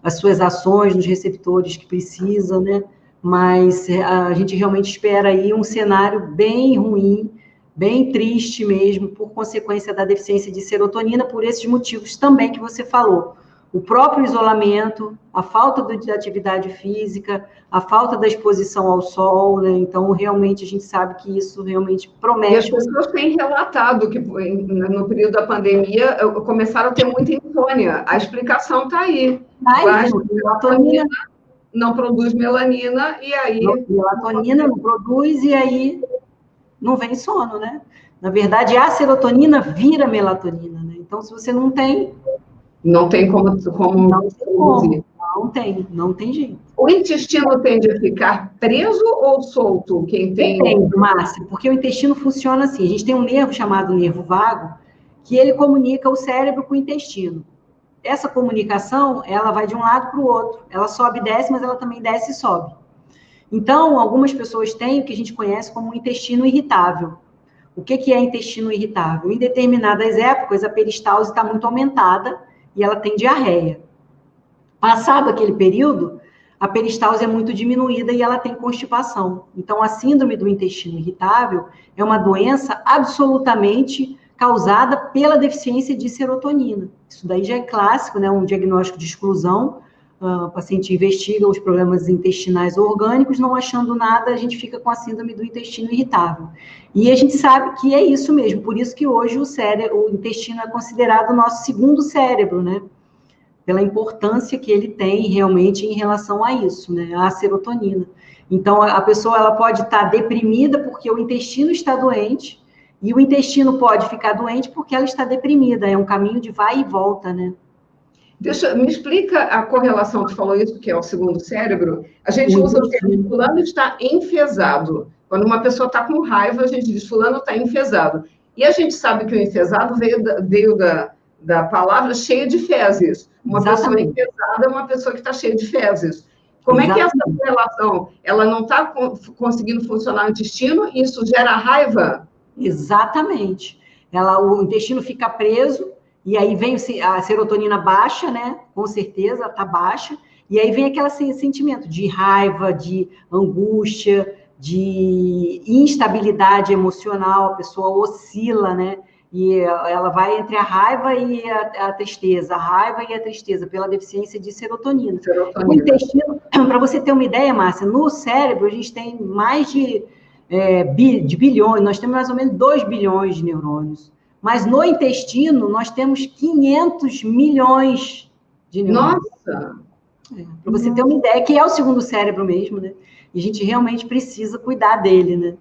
as suas ações nos receptores que precisam, né? Mas a gente realmente espera aí um cenário bem ruim, bem triste mesmo, por consequência da deficiência de serotonina, por esses motivos também que você falou. O próprio isolamento, a falta de atividade física, a falta da exposição ao sol, né? Então, realmente, a gente sabe que isso realmente promete. E as pessoas têm relatado que, no período da pandemia, começaram a ter muita insônia. A explicação está aí. A melatonina não produz melanina, e aí... Melatonina não produz, e aí não vem sono, né? Na verdade, a serotonina vira melatonina, né? Então, se você não tem... Não tem como produzir. Não tem jeito. O intestino tende a ficar preso ou solto? Depende, Márcia, porque o intestino funciona assim. A gente tem um nervo chamado nervo vago, que ele comunica o cérebro com o intestino. Essa comunicação, ela vai de um lado para o outro. Ela sobe e desce, mas ela também desce e sobe. Então, algumas pessoas têm o que a gente conhece como intestino irritável. O que é intestino irritável? Em determinadas épocas, a peristalse está muito aumentada e ela tem diarreia. Passado aquele período, a peristalse é muito diminuída e ela tem constipação. Então, a síndrome do intestino irritável é uma doença absolutamente causada pela deficiência de serotonina. Isso daí já é clássico, né? Um diagnóstico de exclusão. O paciente investiga os problemas intestinais orgânicos, não achando nada, a gente fica com a síndrome do intestino irritável. E a gente sabe que é isso mesmo, por isso que hoje o intestino é considerado o nosso segundo cérebro, né? pela importância que ele tem realmente em relação a isso, né? A serotonina. Então, a pessoa ela pode estar deprimida porque o intestino está doente, e o intestino pode ficar doente porque ela está deprimida. É um caminho de vai e volta, né? Me explica a correlação, tu falou isso, que é o segundo cérebro. A gente usa o termo fulano está enfesado. Quando uma pessoa está com raiva, a gente diz fulano está enfesado. E a gente sabe que o enfesado veio da palavra cheia de fezes. Uma pessoa enfesada é uma pessoa que está cheia de fezes. Como é que é essa relação? Ela não está conseguindo funcionar o intestino e isso gera raiva? Exatamente. O intestino fica preso, e aí vem a serotonina baixa, né? Com certeza, está baixa. E aí vem aquele sentimento de raiva, de angústia, de instabilidade emocional, a pessoa oscila, né? E ela vai entre a raiva e a tristeza, a raiva e a tristeza, pela deficiência de serotonina. O intestino, para você ter uma ideia, Márcia, no cérebro a gente tem mais de bilhões, nós temos mais ou menos 2 bilhões de neurônios. Mas no intestino, nós temos 500 milhões de neurônios. Nossa! Para você ter uma ideia, que é o segundo cérebro mesmo, né? E a gente realmente precisa cuidar dele, né?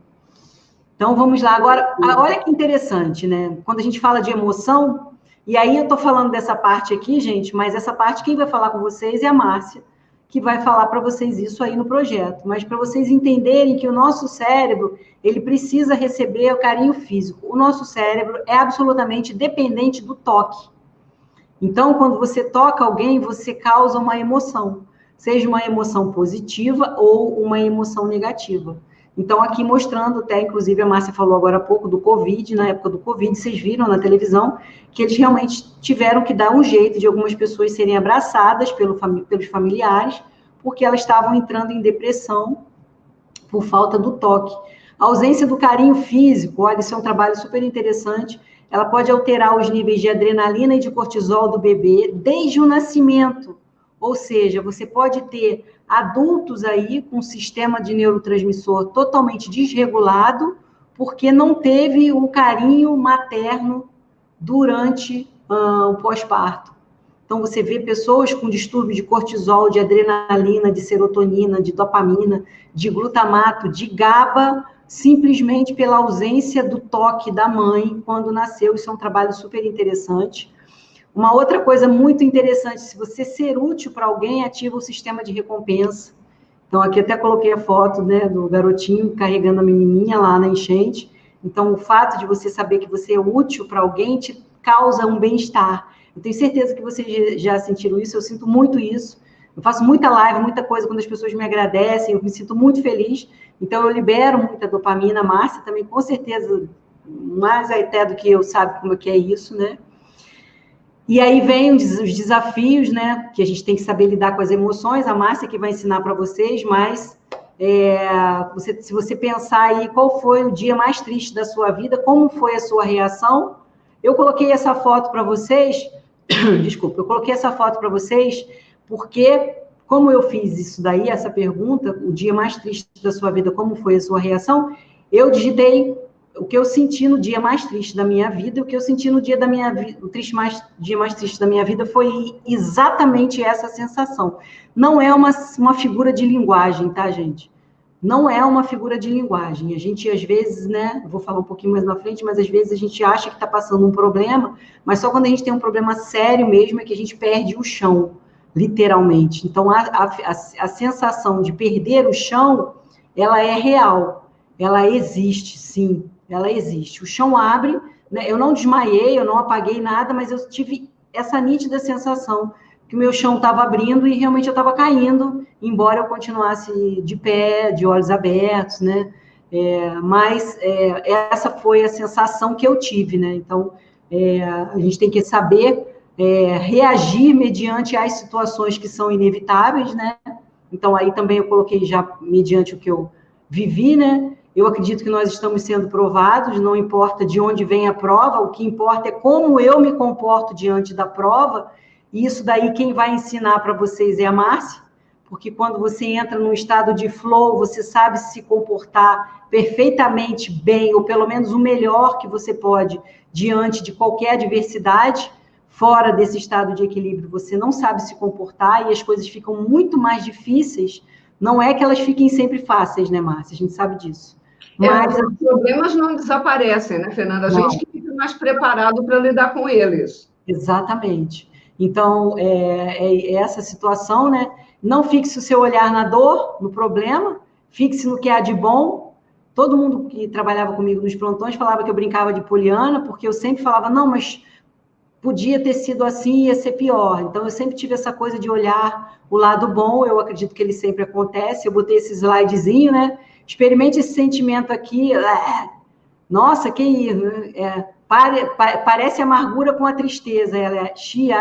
Então, vamos lá. Agora, olha que interessante, né? Quando a gente fala de emoção, e aí eu estou falando dessa parte aqui, gente, mas essa parte quem vai falar com vocês é a Márcia, que vai falar para vocês isso aí no projeto. Mas para vocês entenderem que o nosso cérebro, ele precisa receber o carinho físico. O nosso cérebro é absolutamente dependente do toque. Então, quando você toca alguém, você causa uma emoção, seja uma emoção positiva ou uma emoção negativa. Então, aqui mostrando, até inclusive a Márcia falou agora há pouco do Covid, na época do Covid, vocês viram na televisão que eles realmente tiveram que dar um jeito de algumas pessoas serem abraçadas pelos familiares, porque elas estavam entrando em depressão por falta do toque. A ausência do carinho físico, olha, isso é um trabalho super interessante, ela pode alterar os níveis de adrenalina e de cortisol do bebê desde o nascimento. Ou seja, você pode ter adultos aí com um sistema de neurotransmissor totalmente desregulado, porque não teve o carinho materno durante o pós-parto. Então, você vê pessoas com distúrbio de cortisol, de adrenalina, de serotonina, de dopamina, de glutamato, de GABA, simplesmente pela ausência do toque da mãe quando nasceu. Isso é um trabalho super interessante. Uma outra coisa muito interessante, se você ser útil para alguém, ativa o sistema de recompensa. Então, aqui até coloquei a foto, né, do garotinho carregando a menininha lá na enchente. Então, o fato de você saber que você é útil para alguém te causa um bem-estar. Eu tenho certeza que vocês já sentiram isso, eu sinto muito isso. Eu faço muita live, muita coisa, quando as pessoas me agradecem, eu me sinto muito feliz. Então, eu libero muita dopamina. A Márcia também, com certeza, mais até do que eu, sabe como é que é isso, né? E aí vem os desafios, né? Que a gente tem que saber lidar com as emoções. A Márcia que vai ensinar para vocês, mas se você pensar aí qual foi o dia mais triste da sua vida, como foi a sua reação. Eu coloquei essa foto para vocês, desculpa, eu coloquei essa foto para vocês porque, como eu fiz isso daí, essa pergunta, o dia mais triste da sua vida, como foi a sua reação, eu digitei o que eu senti no dia mais triste da minha vida, o que eu senti no dia da minha vida, dia mais triste da minha vida foi exatamente essa sensação. Não é uma figura de linguagem, tá, gente? Não é uma figura de linguagem. A gente, às vezes, né, vou falar um pouquinho mais na frente, mas às vezes a gente acha que está passando um problema, mas só quando a gente tem um problema sério mesmo é que a gente perde o chão, literalmente. Então, a sensação de perder o chão, ela é real. Ela existe, sim. Ela existe. O chão abre, né? Eu não desmaiei, eu não apaguei nada, mas eu tive essa nítida sensação que o meu chão estava abrindo e realmente eu estava caindo, embora eu continuasse de pé, de olhos abertos, né? Mas essa foi a sensação que eu tive, né? Então, a gente tem que saber reagir mediante as situações que são inevitáveis, né? Então, aí também eu coloquei já mediante o que eu vivi, né? Eu acredito que nós estamos sendo provados, não importa de onde vem a prova, o que importa é como eu me comporto diante da prova, e isso daí quem vai ensinar para vocês é a Márcia, porque quando você entra num estado de flow, você sabe se comportar perfeitamente bem, ou pelo menos o melhor que você pode, diante de qualquer adversidade, fora desse estado de equilíbrio, você não sabe se comportar e as coisas ficam muito mais difíceis. Não é que elas fiquem sempre fáceis, né, Márcia? A gente sabe disso. Mas os problemas não desaparecem, né, Fernanda? A gente que fica mais preparado para lidar com eles. Exatamente. Então, é essa situação, né? Não fixe o seu olhar na dor, no problema, fixe no que há de bom. Todo mundo que trabalhava comigo nos plantões falava que eu brincava de poliana, porque eu sempre falava, não, mas podia ter sido assim, ia ser pior. Então, eu sempre tive essa coisa de olhar o lado bom, eu acredito que ele sempre acontece. Eu botei esse slidezinho, né? Experimente esse sentimento aqui. Nossa, que isso, parece amargura com a tristeza. Ela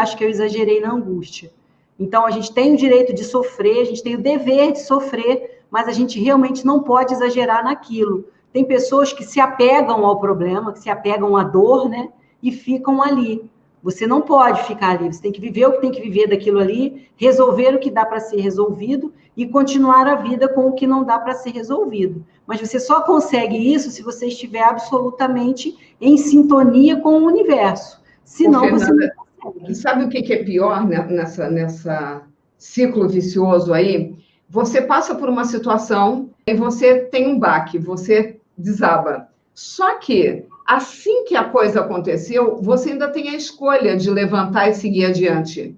acho que eu exagerei na angústia. Então, a gente tem o direito de sofrer, a gente tem o dever de sofrer, mas a gente realmente não pode exagerar naquilo. Tem pessoas que se apegam ao problema, que se apegam à dor, né? E ficam ali. Você não pode ficar ali, você tem que viver o que tem que viver daquilo ali, resolver o que dá para ser resolvido e continuar a vida com o que não dá para ser resolvido. Mas você só consegue isso se você estiver absolutamente em sintonia com o universo. Senão, Fernanda, você não consegue. Sabe o que é pior nessa ciclo vicioso aí? Você passa por uma situação e você tem um baque, você desaba. Só que, assim que a coisa aconteceu, você ainda tem a escolha de levantar e seguir adiante.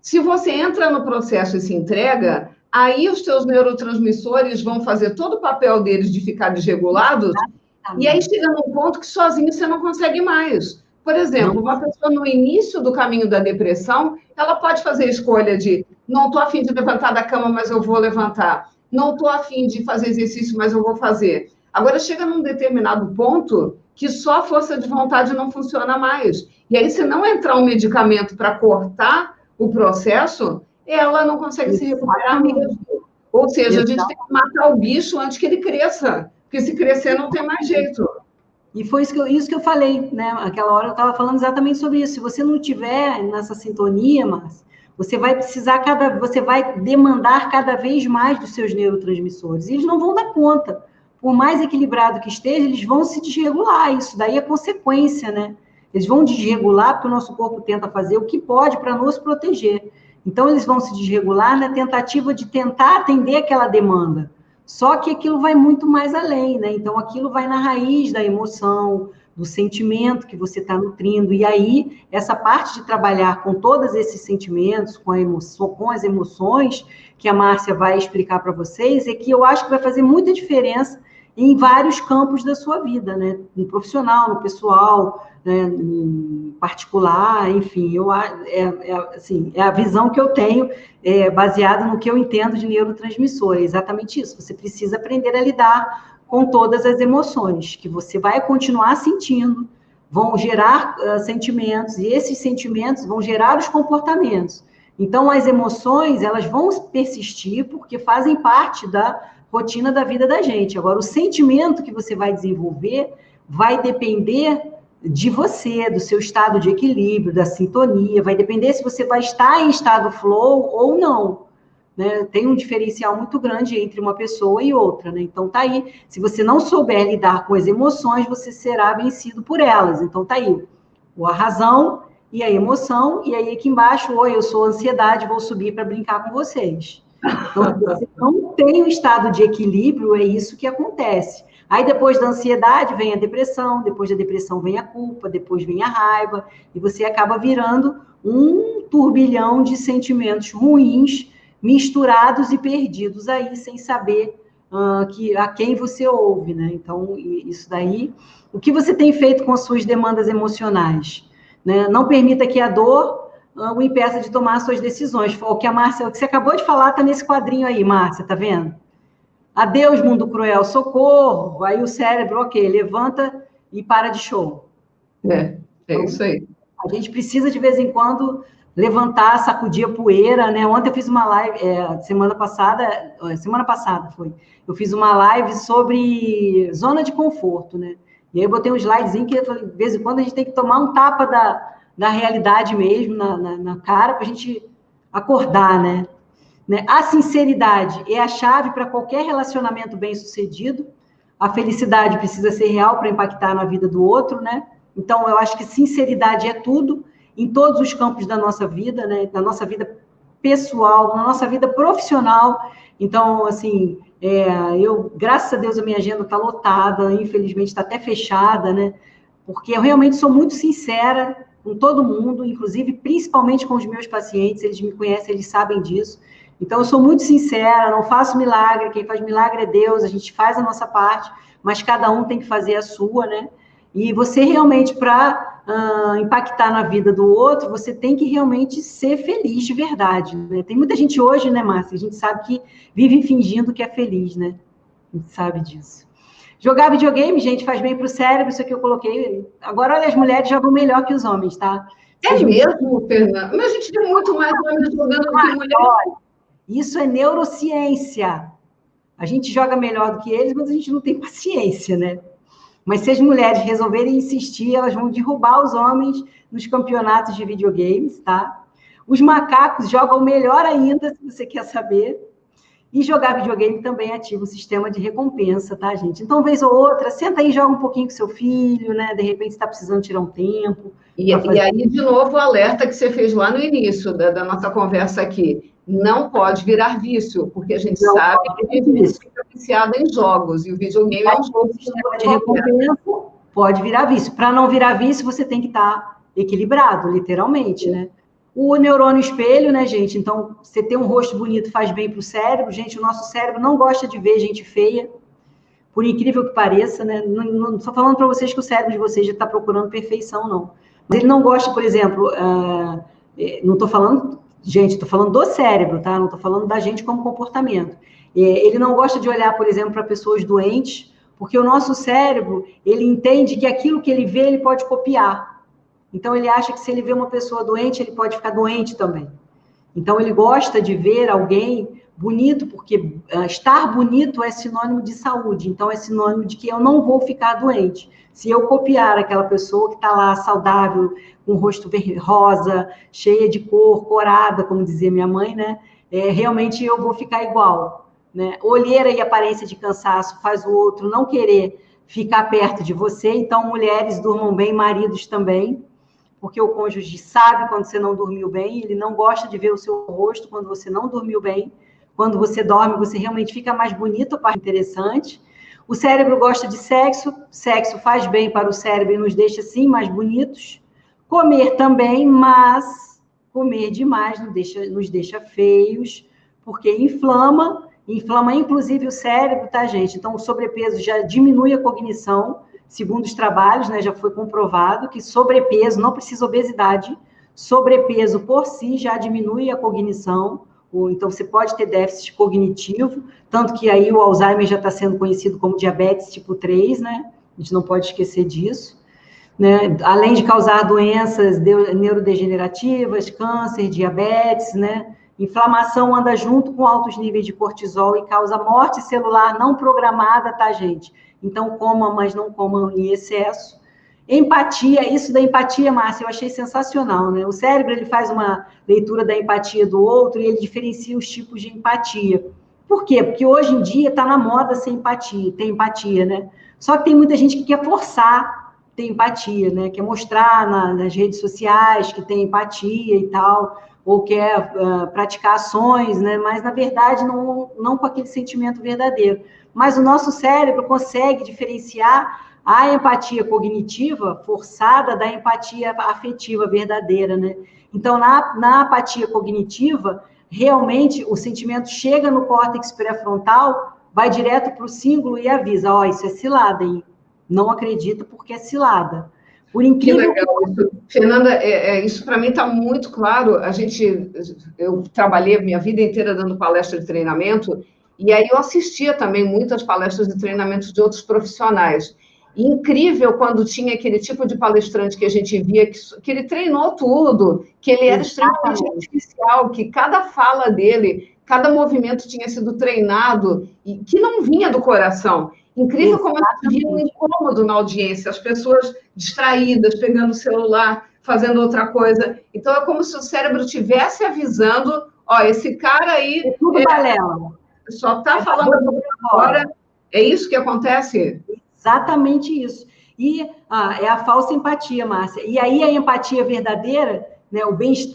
Se você entra no processo e se entrega, aí os teus neurotransmissores vão fazer todo o papel deles de ficar desregulados, e aí chega num ponto que sozinho você não consegue mais. Por exemplo, uma pessoa no início do caminho da depressão, ela pode fazer a escolha de não estou a fim de levantar da cama, mas eu vou levantar. Não estou a fim de fazer exercício, mas eu vou fazer. Agora chega num determinado ponto que só a força de vontade não funciona mais. E aí, se não entrar um medicamento para cortar o processo, ela não consegue se recuperar mesmo. Ou seja, a gente tem que matar o bicho antes que ele cresça, porque se crescer não tem mais jeito. E foi isso que eu falei, né? Aquela hora eu estava falando exatamente sobre isso. Se você não tiver nessa sintonia, Márcia, você vai você vai demandar cada vez mais dos seus neurotransmissores. E eles não vão dar conta. Por mais equilibrado que esteja, eles vão se desregular. Isso daí é consequência, né? Eles vão desregular porque o nosso corpo tenta fazer o que pode para nos proteger. Então, eles vão se desregular na tentativa de tentar atender aquela demanda. Só que aquilo vai muito mais além, né? Então, aquilo vai na raiz da emoção, do sentimento que você está nutrindo. E aí, essa parte de trabalhar com todos esses sentimentos, com as emoções, que a Márcia vai explicar para vocês, é que eu acho que vai fazer muita diferença em vários campos da sua vida, né? No profissional, no pessoal, né? No particular, enfim, assim, é a visão que eu tenho, baseada no que eu entendo de neurotransmissor, é exatamente isso. Você precisa aprender a lidar com todas as emoções, que você vai continuar sentindo, vão gerar sentimentos, e esses sentimentos vão gerar os comportamentos. Então, as emoções, elas vão persistir, porque fazem parte da rotina da vida da gente. Agora, o sentimento que você vai desenvolver vai depender de você, do seu estado de equilíbrio, da sintonia, vai depender se você vai estar em estado flow ou não, né? Tem um diferencial muito grande entre uma pessoa e outra, né? Então, tá aí. Se você não souber lidar com as emoções, você será vencido por elas. Então, tá aí a razão e a emoção, e aí aqui embaixo, oi, eu sou ansiedade, vou subir para brincar com vocês. Então, se você não tem um estado de equilíbrio, é isso que acontece. Aí, depois da ansiedade, vem a depressão, depois da depressão vem a culpa, depois vem a raiva, e você acaba virando um turbilhão de sentimentos ruins, misturados e perdidos aí, sem saber a quem você ouve, né? Então, isso daí... O que você tem feito com as suas demandas emocionais? Né? Não permita que a dor o impeça de tomar suas decisões. O que o que você acabou de falar está nesse quadrinho aí, Márcia, tá vendo? Adeus, mundo cruel, socorro. Aí o cérebro, ok, levanta e para de show. É isso aí. A gente precisa, de vez em quando, levantar, sacudir a poeira, né? Ontem eu fiz uma live, semana passada foi, eu fiz uma live sobre zona de conforto, né? E aí eu botei um slidezinho que, de vez em quando, a gente tem que tomar um tapa da realidade mesmo, na cara, para a gente acordar, né? A sinceridade é a chave para qualquer relacionamento bem-sucedido. A felicidade precisa ser real para impactar na vida do outro, né? Então, eu acho que sinceridade é tudo. em todos os campos da nossa vida, né? Da nossa vida pessoal, na nossa vida profissional. Então, assim, graças a Deus, a minha agenda está lotada, infelizmente está até fechada, né? Porque eu realmente sou muito sincera com todo mundo, inclusive, principalmente com os meus pacientes, eles me conhecem, eles sabem disso. Então, eu sou muito sincera, não faço milagre, quem faz milagre é Deus, a gente faz a nossa parte, mas cada um tem que fazer a sua, né? E você realmente, para impactar na vida do outro, você tem que realmente ser feliz de verdade, né? Tem muita gente hoje, né, Márcia? A gente sabe que vive fingindo que é feliz, né? A gente sabe disso. Jogar videogame, gente, faz bem para o cérebro, isso aqui eu coloquei. Agora, olha, as mulheres jogam melhor que os homens, tá? É mesmo, Fernanda? Mas a gente tem muito mais homens jogando do que mulheres. Isso é neurociência. A gente joga melhor do que eles, mas a gente não tem paciência, né? Mas se as mulheres resolverem insistir, elas vão derrubar os homens nos campeonatos de videogames, tá? Os macacos jogam melhor ainda, se você quer saber. E jogar videogame também ativa o sistema de recompensa, tá, gente? Então, vez ou outra, senta aí e joga um pouquinho com seu filho, né? De repente, está precisando tirar um tempo. E aí, de novo, o alerta que você fez lá no início da nossa conversa aqui. Não pode virar vício, porque a gente sabe que a gente fica viciada em jogos, e o videogame é um jogo de recompensa, pode virar vício. Para não virar vício, você tem que estar equilibrado, literalmente, né? O neurônio espelho, né, gente? Então, você ter um rosto bonito faz bem para o cérebro. Gente, o nosso cérebro não gosta de ver gente feia, por incrível que pareça, né? Não estou falando para vocês que o cérebro de vocês já está procurando perfeição, não. Mas ele não gosta, por exemplo, não estou falando, gente, estou falando do cérebro, tá? Não estou falando da gente como comportamento. Ele não gosta de olhar, por exemplo, para pessoas doentes, porque o nosso cérebro, ele entende que aquilo que ele vê, ele pode copiar. Então, ele acha que se ele vê uma pessoa doente, ele pode ficar doente também. Então, ele gosta de ver alguém bonito, porque estar bonito é sinônimo de saúde. Então, é sinônimo de que eu não vou ficar doente. Se eu copiar aquela pessoa que está lá saudável, com o rosto rosa, cheia de cor, corada, como dizia minha mãe, né? Realmente eu vou ficar igual, né? Olheira e aparência de cansaço faz o outro não querer ficar perto de você. Então, mulheres durmam bem, maridos também, porque o cônjuge sabe quando você não dormiu bem, ele não gosta de ver o seu rosto quando você não dormiu bem. Quando você dorme, você realmente fica mais bonito, a parte interessante. O cérebro gosta de sexo, sexo faz bem para o cérebro e nos deixa, sim, mais bonitos. Comer também, mas comer demais nos deixa feios, porque inflama inclusive o cérebro, tá, gente? Então, o sobrepeso já diminui a cognição, segundo os trabalhos, né, já foi comprovado que sobrepeso, não precisa obesidade, sobrepeso por si já diminui a cognição, então você pode ter déficit cognitivo, tanto que aí o Alzheimer já está sendo conhecido como diabetes tipo 3, né? A gente não pode esquecer disso, né? Além de causar doenças neurodegenerativas, câncer, diabetes, né? Inflamação anda junto com altos níveis de cortisol e causa morte celular não programada, tá, gente? Então, coma, mas não coma em excesso. Empatia, isso da empatia, Márcia, eu achei sensacional, né? O cérebro, ele faz uma leitura da empatia do outro e ele diferencia os tipos de empatia. Por quê? Porque hoje em dia está na moda ser empatia, ter empatia, né? Só que tem muita gente que quer forçar ter empatia, né? Quer mostrar nas redes sociais que tem empatia e tal, ou quer praticar ações, né? Mas, na verdade, não com aquele sentimento verdadeiro. Mas o nosso cérebro consegue diferenciar a empatia cognitiva forçada da empatia afetiva verdadeira, né? Então, na apatia cognitiva, realmente o sentimento chega no córtex pré-frontal, vai direto para o símbolo e avisa, ó, isso é cilada, hein? Não acredita porque é cilada. Por incrível que legal. Fernanda, isso para mim está muito claro. Eu trabalhei a minha vida inteira dando palestra de treinamento, e aí eu assistia também muitas palestras de treinamento de outros profissionais. E incrível quando tinha aquele tipo de palestrante que a gente via, que ele treinou tudo, que ele era extremamente artificial, que cada fala dele, cada movimento tinha sido treinado, e que não vinha do coração. Incrível como a gente via um incômodo na audiência, as pessoas distraídas, pegando o celular, fazendo outra coisa. Então, é como se o cérebro estivesse avisando, ó, esse cara aí... É tudo balela. Só está falando agora. É isso que acontece? Exatamente isso. E é a falsa empatia, Márcia. E aí a empatia verdadeira, né,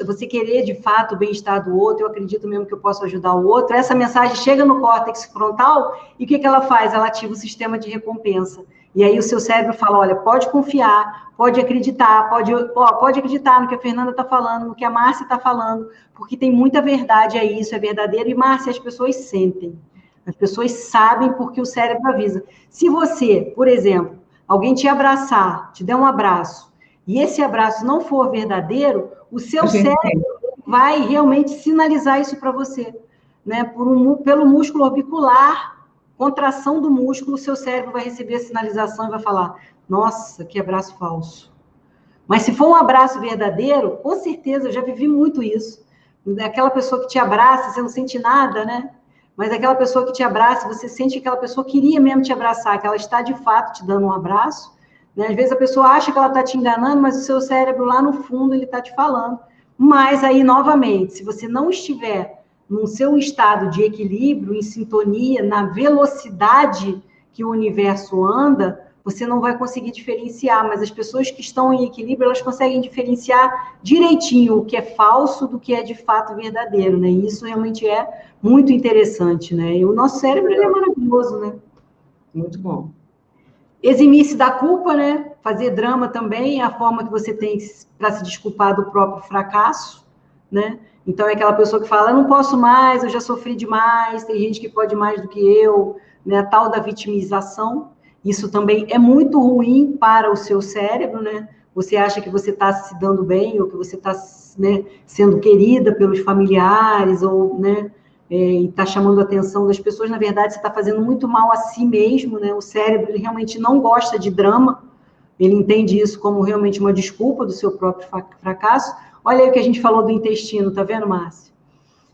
você querer de fato o bem-estar do outro, eu acredito mesmo que eu posso ajudar o outro, essa mensagem chega no córtex frontal e o que ela faz? Ela ativa o sistema de recompensa. E aí o seu cérebro fala, olha, pode confiar, pode acreditar, pode acreditar no que a Fernanda está falando, no que a Márcia está falando, porque tem muita verdade aí, isso é verdadeiro. E, Márcia, as pessoas sentem, as pessoas sabem porque o cérebro avisa. Se você, por exemplo, alguém te abraçar, te der um abraço, e esse abraço não for verdadeiro, o seu cérebro vai realmente sinalizar isso para você, né? Pelo músculo orbicular, contração do músculo, o seu cérebro vai receber a sinalização e vai falar, nossa, que abraço falso. Mas se for um abraço verdadeiro, com certeza, eu já vivi muito isso. Aquela pessoa que te abraça, você não sente nada, né? Mas aquela pessoa que te abraça, você sente que aquela pessoa queria mesmo te abraçar, que ela está de fato te dando um abraço, né? Às vezes a pessoa acha que ela está te enganando, mas o seu cérebro lá no fundo, ele está te falando. Mas aí, novamente, se você não estiver no seu estado de equilíbrio, em sintonia, na velocidade que o universo anda, você não vai conseguir diferenciar, mas as pessoas que estão em equilíbrio, elas conseguem diferenciar direitinho o que é falso do que é de fato verdadeiro, né? E isso realmente é muito interessante, né? E o nosso cérebro, ele é maravilhoso, né? Muito bom. Eximir-se da culpa, né? Fazer drama também é a forma que você tem para se desculpar do próprio fracasso, né? Então, é aquela pessoa que fala, eu não posso mais, eu já sofri demais, tem gente que pode mais do que eu, né? A tal da vitimização. Isso também é muito ruim para o seu cérebro, né? Você acha que você está se dando bem, ou que você está, né, sendo querida pelos familiares, ou, né, e está chamando a atenção das pessoas. Na verdade, você está fazendo muito mal a si mesmo, né? O cérebro, ele realmente não gosta de drama, ele entende isso como realmente uma desculpa do seu próprio fracasso. Olha aí o que a gente falou do intestino, tá vendo, Márcia?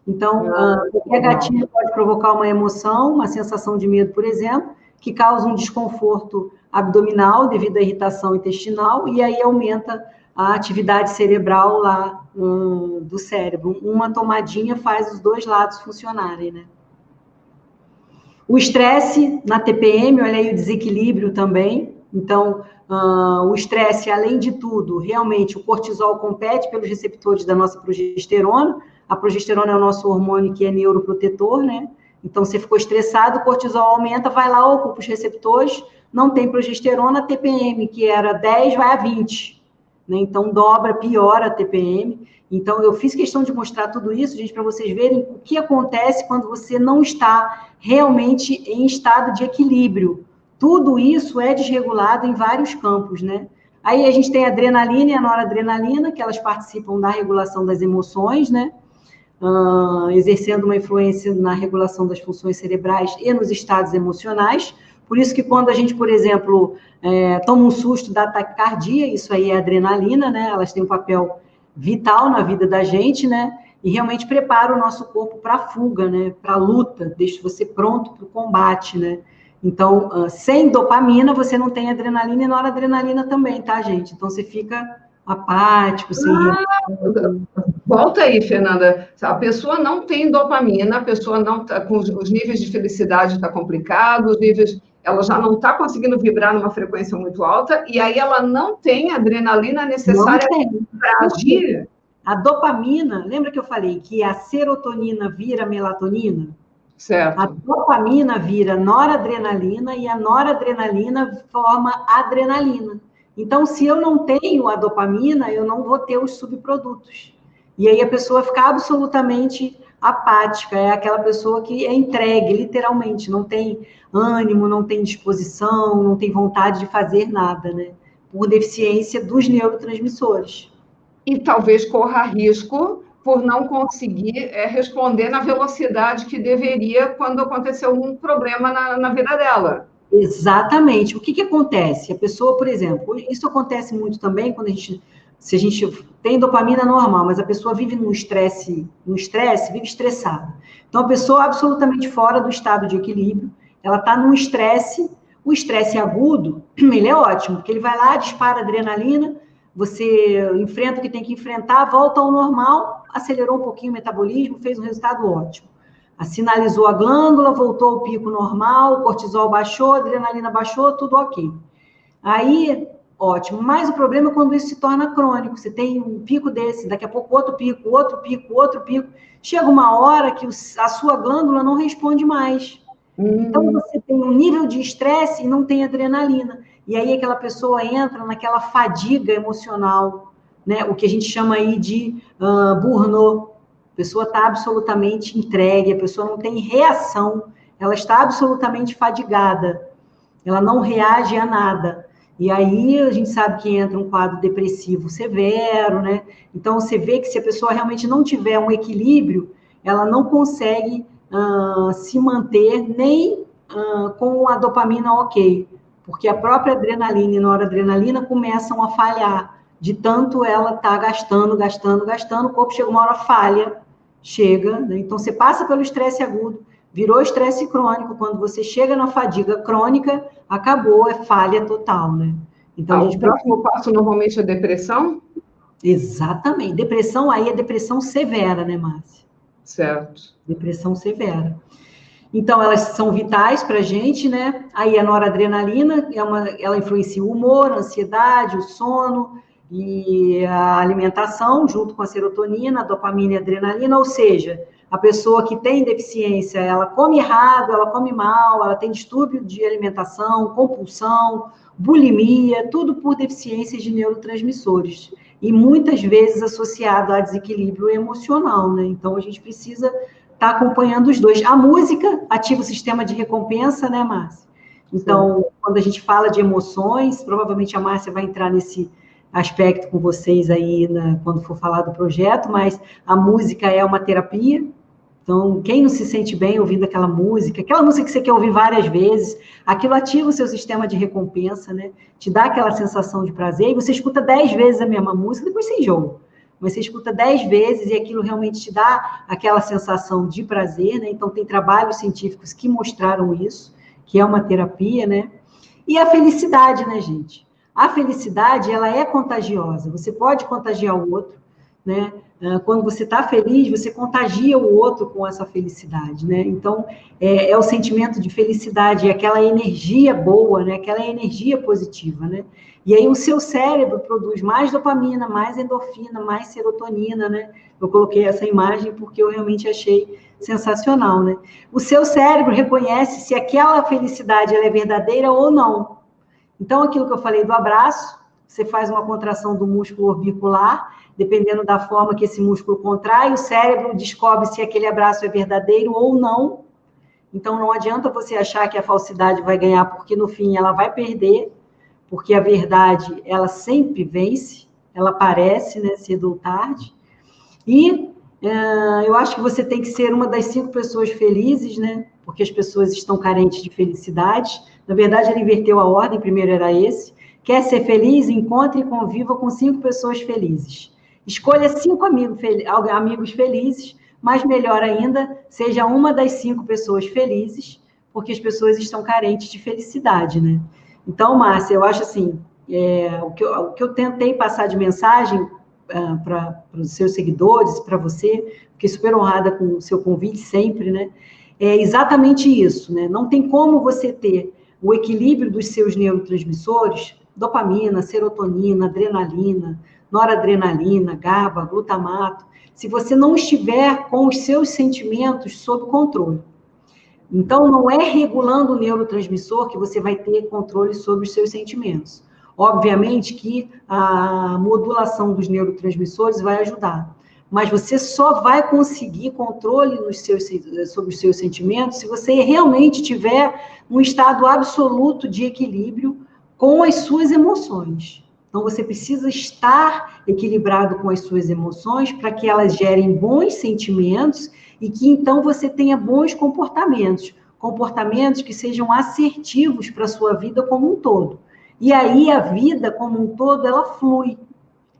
Então, qualquer gatilho pode provocar uma emoção, uma sensação de medo, por exemplo, que causa um desconforto abdominal devido à irritação intestinal, e aí aumenta a atividade cerebral lá do cérebro. Uma tomadinha faz os dois lados funcionarem, né? O estresse na TPM, olha aí o desequilíbrio também. Então, o estresse, além de tudo, realmente o cortisol compete pelos receptores da nossa progesterona. A progesterona é o nosso hormônio que é neuroprotetor, né? Então, você ficou estressado, o cortisol aumenta, vai lá, ocupa os receptores, não tem progesterona, a TPM, que era 10, vai a 20. Né? Então, dobra, piora a TPM. Então, eu fiz questão de mostrar tudo isso, gente, para vocês verem o que acontece quando você não está realmente em estado de equilíbrio. Tudo isso é desregulado em vários campos, né? Aí a gente tem a adrenalina e a noradrenalina, que elas participam da regulação das emoções, né? Exercendo uma influência na regulação das funções cerebrais e nos estados emocionais. Por isso que quando a gente, por exemplo, toma um susto da taquicardia, isso aí é adrenalina, né? Elas têm um papel vital na vida da gente, né? E realmente prepara o nosso corpo para a fuga, né? Para a luta, deixa você pronto para o combate, né? Então, sem dopamina, você não tem adrenalina e noradrenalina também, tá, gente? Então, você fica apático, sem... Volta aí, Fernanda. A pessoa não tem dopamina, a pessoa não tá com os níveis de felicidade está complicado, os níveis, ela já não está conseguindo vibrar numa frequência muito alta, e aí ela não tem a adrenalina necessária para agir. A dopamina, lembra que eu falei que a serotonina vira melatonina? Certo. A dopamina vira noradrenalina e a noradrenalina forma adrenalina. Então, se eu não tenho a dopamina, eu não vou ter os subprodutos. E aí a pessoa fica absolutamente apática, é aquela pessoa que é entregue, literalmente, não tem ânimo, não tem disposição, não tem vontade de fazer nada, né? Por deficiência dos neurotransmissores. E talvez corra risco por não conseguir responder na velocidade que deveria quando aconteceu um problema na vida dela. Exatamente. O que acontece? A pessoa, por exemplo, isso acontece muito também quando se a gente tem dopamina normal, mas a pessoa vive num estresse, vive estressada. Então, a pessoa absolutamente fora do estado de equilíbrio, ela está num estresse, o estresse agudo, ele é ótimo, porque ele vai lá, dispara adrenalina, você enfrenta o que tem que enfrentar, volta ao normal, acelerou um pouquinho o metabolismo, fez um resultado ótimo. Sinalizou a glândula, voltou ao pico normal, o cortisol baixou, a adrenalina baixou, tudo ok. Aí, ótimo. Mas o problema é quando isso se torna crônico. Você tem um pico desse, daqui a pouco outro pico, outro pico, outro pico. Chega uma hora que a sua glândula não responde mais. Então, você tem um nível de estresse e não tem adrenalina. E aí aquela pessoa entra naquela fadiga emocional, né? O que a gente chama aí de burnout. A pessoa está absolutamente entregue, a pessoa não tem reação, ela está absolutamente fadigada, ela não reage a nada. E aí a gente sabe que entra um quadro depressivo severo, né? Então, você vê que se a pessoa realmente não tiver um equilíbrio, ela não consegue se manter nem com a dopamina ok, porque a própria adrenalina e noradrenalina começam a falhar, de tanto ela tá gastando, o corpo chega uma hora falha, chega, né? Então você passa pelo estresse agudo, virou estresse crônico, quando você chega na fadiga crônica, acabou, é falha total, né? Então, o próximo passo normalmente é depressão? Exatamente. Depressão aí é depressão severa, né, Márcia? Certo. Depressão severa. Então, elas são vitais para a gente, né? Aí a noradrenalina, ela influencia o humor, a ansiedade, o sono e a alimentação, junto com a serotonina, a dopamina e a adrenalina, ou seja, a pessoa que tem deficiência, ela come errado, ela come mal, ela tem distúrbio de alimentação, compulsão, bulimia, tudo por deficiências de neurotransmissores. E muitas vezes associado a desequilíbrio emocional, né? Então, a gente precisa estar acompanhando os dois. A música ativa o sistema de recompensa, né, Márcia? Então, quando a gente fala de emoções, provavelmente a Márcia vai entrar nesse aspecto com vocês aí, né, quando for falar do projeto, mas a música é uma terapia. Então, quem não se sente bem ouvindo aquela música que você quer ouvir várias vezes, aquilo ativa o seu sistema de recompensa, né? Te dá aquela sensação de prazer, e você escuta 10 vezes a mesma música, depois você enjoa. Mas você escuta 10 vezes e aquilo realmente te dá aquela sensação de prazer, né? Então, tem trabalhos científicos que mostraram isso, que é uma terapia, né? E a felicidade, né, gente? A felicidade, ela é contagiosa. Você pode contagiar o outro, né? Quando você está feliz, você contagia o outro com essa felicidade, né? Então, é o sentimento de felicidade, é aquela energia boa, né? Aquela energia positiva, né? E aí o seu cérebro produz mais dopamina, mais endorfina, mais serotonina, né? Eu coloquei essa imagem porque eu realmente achei sensacional, né? O seu cérebro reconhece se aquela felicidade ela é verdadeira ou não. Então, aquilo que eu falei do abraço, você faz uma contração do músculo orbicular, dependendo da forma que esse músculo contrai, o cérebro descobre se aquele abraço é verdadeiro ou não. Então, não adianta você achar que a falsidade vai ganhar, porque no fim ela vai perder, porque a verdade, ela sempre vence, ela aparece, né, cedo ou tarde. E eu acho que você tem que ser uma das 5 pessoas felizes, né, porque as pessoas estão carentes de felicidade. Na verdade, ele inverteu a ordem, primeiro era esse. Quer ser feliz? Encontre e conviva com 5 pessoas felizes. Escolha 5 amigos felizes, mas melhor ainda, seja uma das 5 pessoas felizes, porque as pessoas estão carentes de felicidade, né? Então, Márcia, eu acho assim, o que eu tentei passar de mensagem para os seus seguidores, para você, fiquei super honrada com o seu convite sempre, né? É exatamente isso, né? Não tem como você ter o equilíbrio dos seus neurotransmissores, dopamina, serotonina, adrenalina, noradrenalina, GABA, glutamato, se você não estiver com os seus sentimentos sob controle. Então, não é regulando o neurotransmissor que você vai ter controle sobre os seus sentimentos. Obviamente que a modulação dos neurotransmissores vai ajudar, mas você só vai conseguir controle sobre os seus sentimentos se você realmente tiver um estado absoluto de equilíbrio com as suas emoções. Então, você precisa estar equilibrado com as suas emoções para que elas gerem bons sentimentos e que, então, você tenha bons comportamentos que sejam assertivos para a sua vida como um todo. E aí, a vida como um todo, ela flui.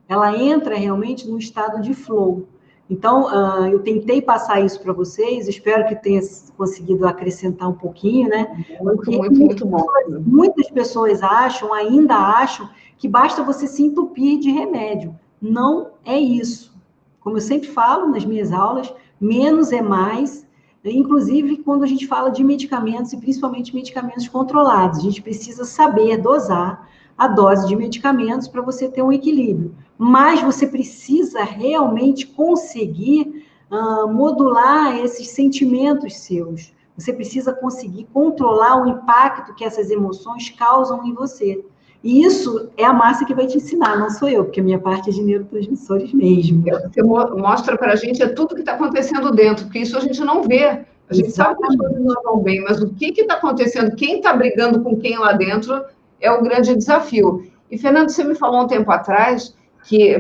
Ela entra realmente num estado de flow. Então, eu tentei passar isso para vocês, espero que tenha conseguido acrescentar um pouquinho, né? Muito bom. Muitas pessoas ainda acham, que basta você se entupir de remédio. Não é isso. Como eu sempre falo nas minhas aulas, menos é mais, inclusive quando a gente fala de medicamentos, e principalmente medicamentos controlados. A gente precisa saber dosar, a dose de medicamentos para você ter um equilíbrio. Mas você precisa realmente conseguir modular esses sentimentos seus. Você precisa conseguir controlar o impacto que essas emoções causam em você. E isso é a Márcia que vai te ensinar, não sou eu, porque a minha parte é de neurotransmissores mesmo. Você mostra para a gente tudo que está acontecendo dentro, porque isso a gente não vê. A gente sabe que as coisas não vão bem, mas o que está acontecendo, quem está brigando com quem lá dentro, é o grande desafio. E, Fernando, você me falou um tempo atrás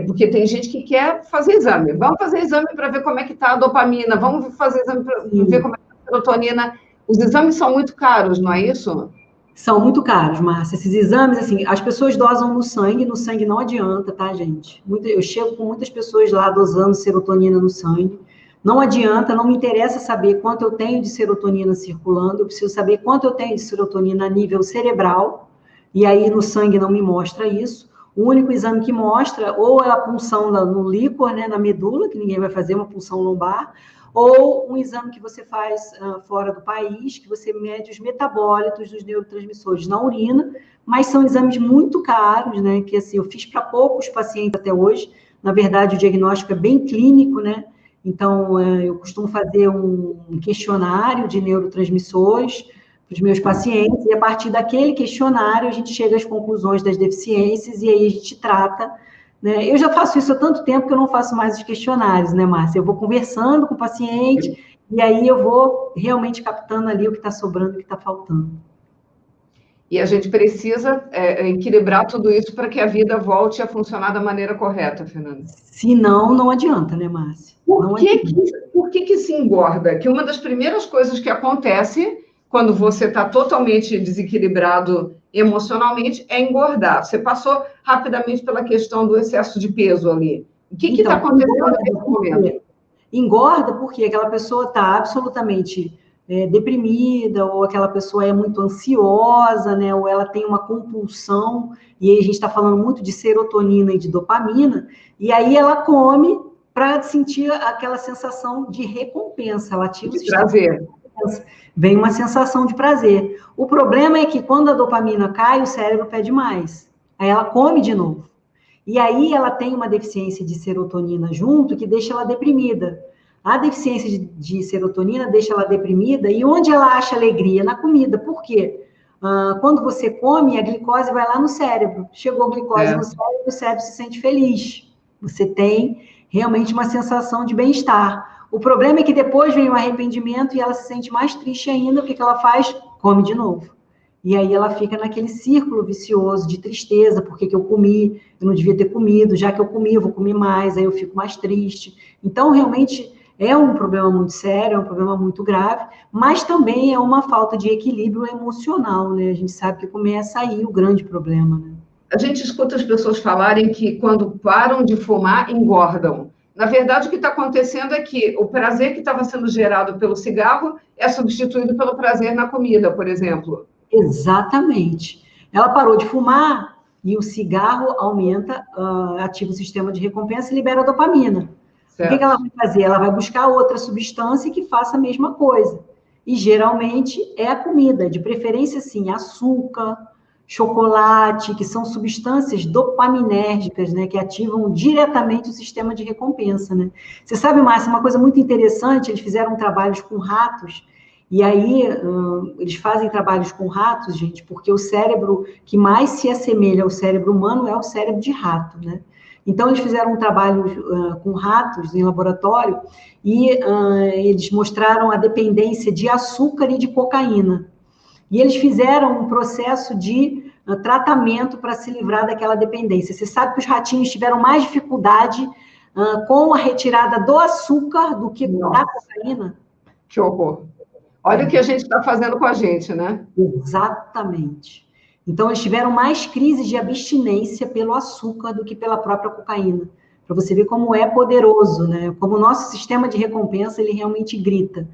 porque tem gente que quer fazer exame. Vamos fazer exame para ver como é que está a dopamina, vamos fazer exame para ver como é que está a serotonina. Os exames são muito caros, não é isso? São muito caros, Márcia. Esses exames, assim, as pessoas dosam no sangue não adianta, tá, gente? Eu chego com muitas pessoas lá dosando serotonina no sangue. Não adianta, não me interessa saber quanto eu tenho de serotonina circulando, eu preciso saber quanto eu tenho de serotonina a nível cerebral, e aí no sangue não me mostra isso. O único exame que mostra, ou é a punção no líquor, né, na medula, que ninguém vai fazer, uma punção lombar, ou um exame que você faz fora do país, que você mede os metabólitos dos neurotransmissores na urina, mas são exames muito caros, né, que assim, eu fiz para poucos pacientes até hoje. Na verdade, o diagnóstico é bem clínico, né? Então, eu costumo fazer um questionário de neurotransmissores para os meus pacientes, e a partir daquele questionário a gente chega às conclusões das deficiências, e aí a gente trata, né? Eu já faço isso há tanto tempo que eu não faço mais os questionários, né, Márcia? Eu vou conversando com o paciente, e aí eu vou realmente captando ali o que está sobrando, o que está faltando. E a gente precisa equilibrar tudo isso para que a vida volte a funcionar da maneira correta, Fernanda. Se não, não adianta, né, Márcia? Por que se engorda? Que uma das primeiras coisas que acontece quando você está totalmente desequilibrado emocionalmente é engordar. Você passou rapidamente pela questão do excesso de peso ali. O que está acontecendo nesse momento? Engorda porque aquela pessoa está absolutamente deprimida, ou aquela pessoa é muito ansiosa, né, ou ela tem uma compulsão, e aí a gente está falando muito de serotonina e de dopamina, e aí ela come para sentir aquela sensação de recompensa, ela ativa o sistema de recompensa. Vem uma sensação de prazer. O problema é que quando a dopamina cai, o cérebro pede mais, aí ela come de novo. E aí ela tem uma deficiência de serotonina junto, que deixa ela deprimida. A deficiência de serotonina deixa ela deprimida, e onde ela acha alegria? Na comida. Por quê? Quando você come, a glicose vai lá no cérebro. Chegou a glicose no cérebro, o cérebro se sente feliz. Você tem realmente uma sensação de bem-estar. O problema é que depois vem o arrependimento e ela se sente mais triste ainda. O que ela faz? Come de novo. E aí ela fica naquele círculo vicioso de tristeza. Por que eu comi? Eu não devia ter comido. Já que eu comi, eu vou comer mais. Aí eu fico mais triste. Então, realmente, é um problema muito sério, é um problema muito grave, mas também é uma falta de equilíbrio emocional, né? A gente sabe que começa aí o grande problema, né? A gente escuta as pessoas falarem que quando param de fumar, engordam. Na verdade, o que está acontecendo é que o prazer que estava sendo gerado pelo cigarro é substituído pelo prazer na comida, por exemplo. Exatamente. Ela parou de fumar e o cigarro aumenta, ativa o sistema de recompensa e libera dopamina. Certo. O que ela vai fazer? Ela vai buscar outra substância que faça a mesma coisa. E, geralmente, é a comida, de preferência, sim, açúcar, chocolate, que são substâncias dopaminérgicas, né, que ativam diretamente o sistema de recompensa, né? Você sabe, Márcia, uma coisa muito interessante, eles fizeram trabalhos com ratos, e aí eles fazem trabalhos com ratos, gente, porque o cérebro que mais se assemelha ao cérebro humano é o cérebro de rato, né? Então, eles fizeram um trabalho com ratos em laboratório e eles mostraram a dependência de açúcar e de cocaína. E eles fizeram um processo de tratamento para se livrar daquela dependência. Você sabe que os ratinhos tiveram mais dificuldade com a retirada do açúcar do que da cocaína? Que horror. Olha o que a gente está fazendo com a gente, né? Exatamente. Então, eles tiveram mais crises de abstinência pelo açúcar do que pela própria cocaína. Para você ver como é poderoso, né? Como o nosso sistema de recompensa, ele realmente grita.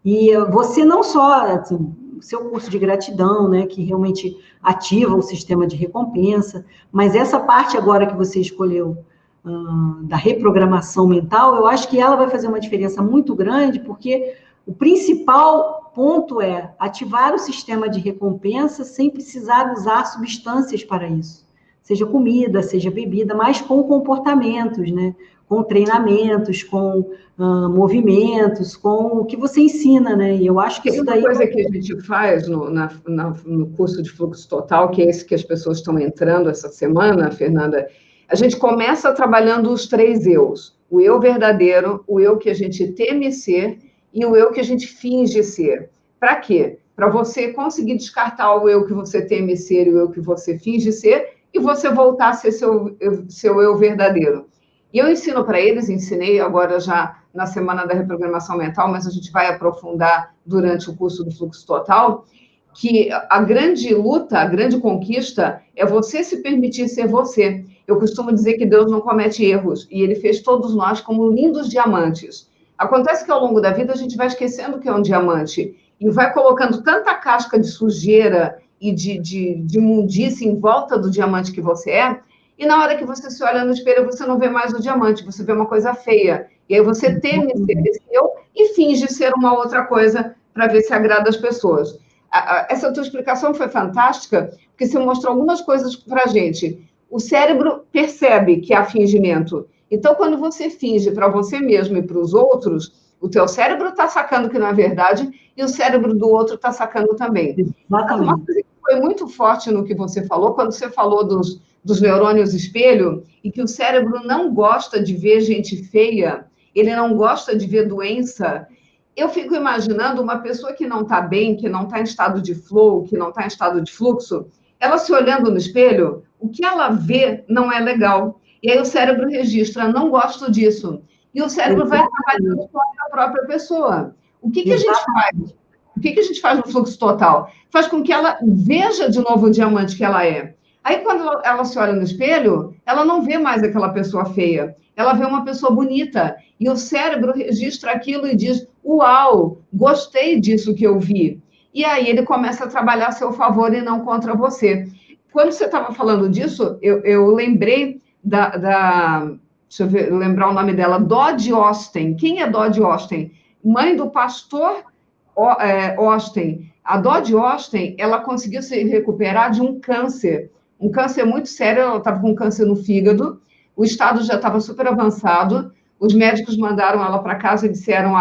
E você não só, assim, o seu curso de gratidão, né, que realmente ativa o sistema de recompensa, mas essa parte agora que você escolheu, da reprogramação mental, eu acho que ela vai fazer uma diferença muito grande, porque o principal ponto é ativar o sistema de recompensa sem precisar usar substâncias para isso. seja comida, seja bebida, mas com comportamentos, né? Com treinamentos, com movimentos, com o que você ensina, né? E eu acho que isso daí... Uma coisa que a gente faz no curso de Fluxo Total, que é esse que as pessoas estão entrando essa semana, Fernanda, a gente começa trabalhando os 3 eus. O eu verdadeiro, o eu que a gente teme ser e o eu que a gente finge ser. Para quê? Para você conseguir descartar o eu que você teme ser e o eu que você finge ser e você voltar a ser seu eu verdadeiro. E eu ensino para eles, ensinei agora já na Semana da Reprogramação Mental, mas a gente vai aprofundar durante o curso do Fluxo Total, que a grande luta, a grande conquista é você se permitir ser você. Eu costumo dizer que Deus não comete erros, e Ele fez todos nós como lindos diamantes. Acontece que ao longo da vida a gente vai esquecendo que é um diamante, e vai colocando tanta casca de sujeira e de imundície em volta do diamante que você é, e na hora que você se olha no espelho, você não vê mais o diamante, você vê uma coisa feia. E aí você teme ser esse eu e finge ser uma outra coisa para ver se agrada as pessoas. Essa tua explicação foi fantástica, porque você mostrou algumas coisas para a gente. O cérebro percebe que há fingimento. Então, quando você finge para você mesmo e para os outros, o teu cérebro está sacando que não é verdade e o cérebro do outro está sacando também. Exatamente. Uma coisa que foi muito forte no que você falou, quando você falou dos neurônios espelho, e que o cérebro não gosta de ver gente feia, ele não gosta de ver doença. Eu fico imaginando uma pessoa que não está bem, que não está em estado de flow, que não está em estado de fluxo, ela se olhando no espelho, o que ela vê não é legal. E aí o cérebro registra, não gosto disso. E o cérebro vai trabalhando com a própria pessoa. O que a gente faz? O que a gente faz no Fluxo Total? Faz com que ela veja de novo o diamante que ela é. Aí, quando ela se olha no espelho, ela não vê mais aquela pessoa feia, ela vê uma pessoa bonita. E o cérebro registra aquilo e diz, uau, gostei disso que eu vi. E aí ele começa a trabalhar a seu favor e não contra você. Quando você estava falando disso, eu lembrei deixa eu ver, lembrar o nome dela, Dodie Austin. Quem é Dodie Austin? Mãe do pastor Austin. A Dodie Austin, ela conseguiu se recuperar de um câncer muito sério, ela estava com câncer no fígado, o estado já estava super avançado, os médicos mandaram ela para casa e disseram,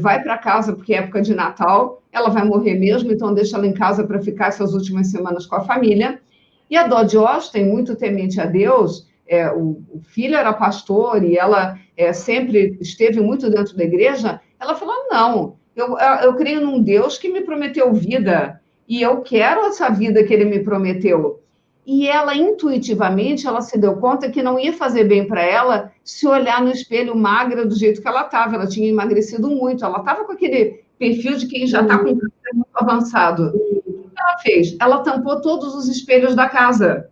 vai para casa porque é época de Natal, ela vai morrer mesmo, então deixa ela em casa para ficar essas últimas semanas com a família. E a Dodie Austin, muito temente a Deus, o filho era pastor e ela sempre esteve muito dentro da igreja, ela falou, não, eu creio num Deus que me prometeu vida, e eu quero essa vida que ele me prometeu. E ela, intuitivamente, ela se deu conta que não ia fazer bem para ela se olhar no espelho magra do jeito que ela estava. Ela tinha emagrecido muito, ela estava com aquele perfil de quem já está com câncer muito avançado. O que ela fez? Ela tampou todos os espelhos da casa.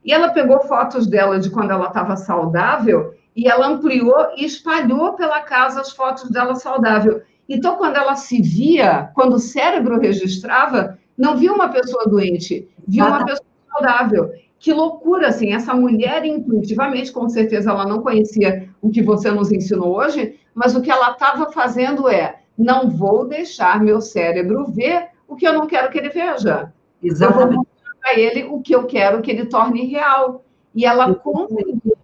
E ela pegou fotos dela de quando ela estava saudável e ela ampliou e espalhou pela casa as fotos dela saudável. Então, quando ela se via, quando o cérebro registrava, não via uma pessoa doente, via uma pessoa saudável. Que loucura, assim, essa mulher intuitivamente, com certeza ela não conhecia o que você nos ensinou hoje, mas o que ela estava fazendo não vou deixar meu cérebro ver o que eu não quero que ele veja. Exatamente. Eu vou mostrar para ele o que eu quero que ele torne real. E ela conseguiu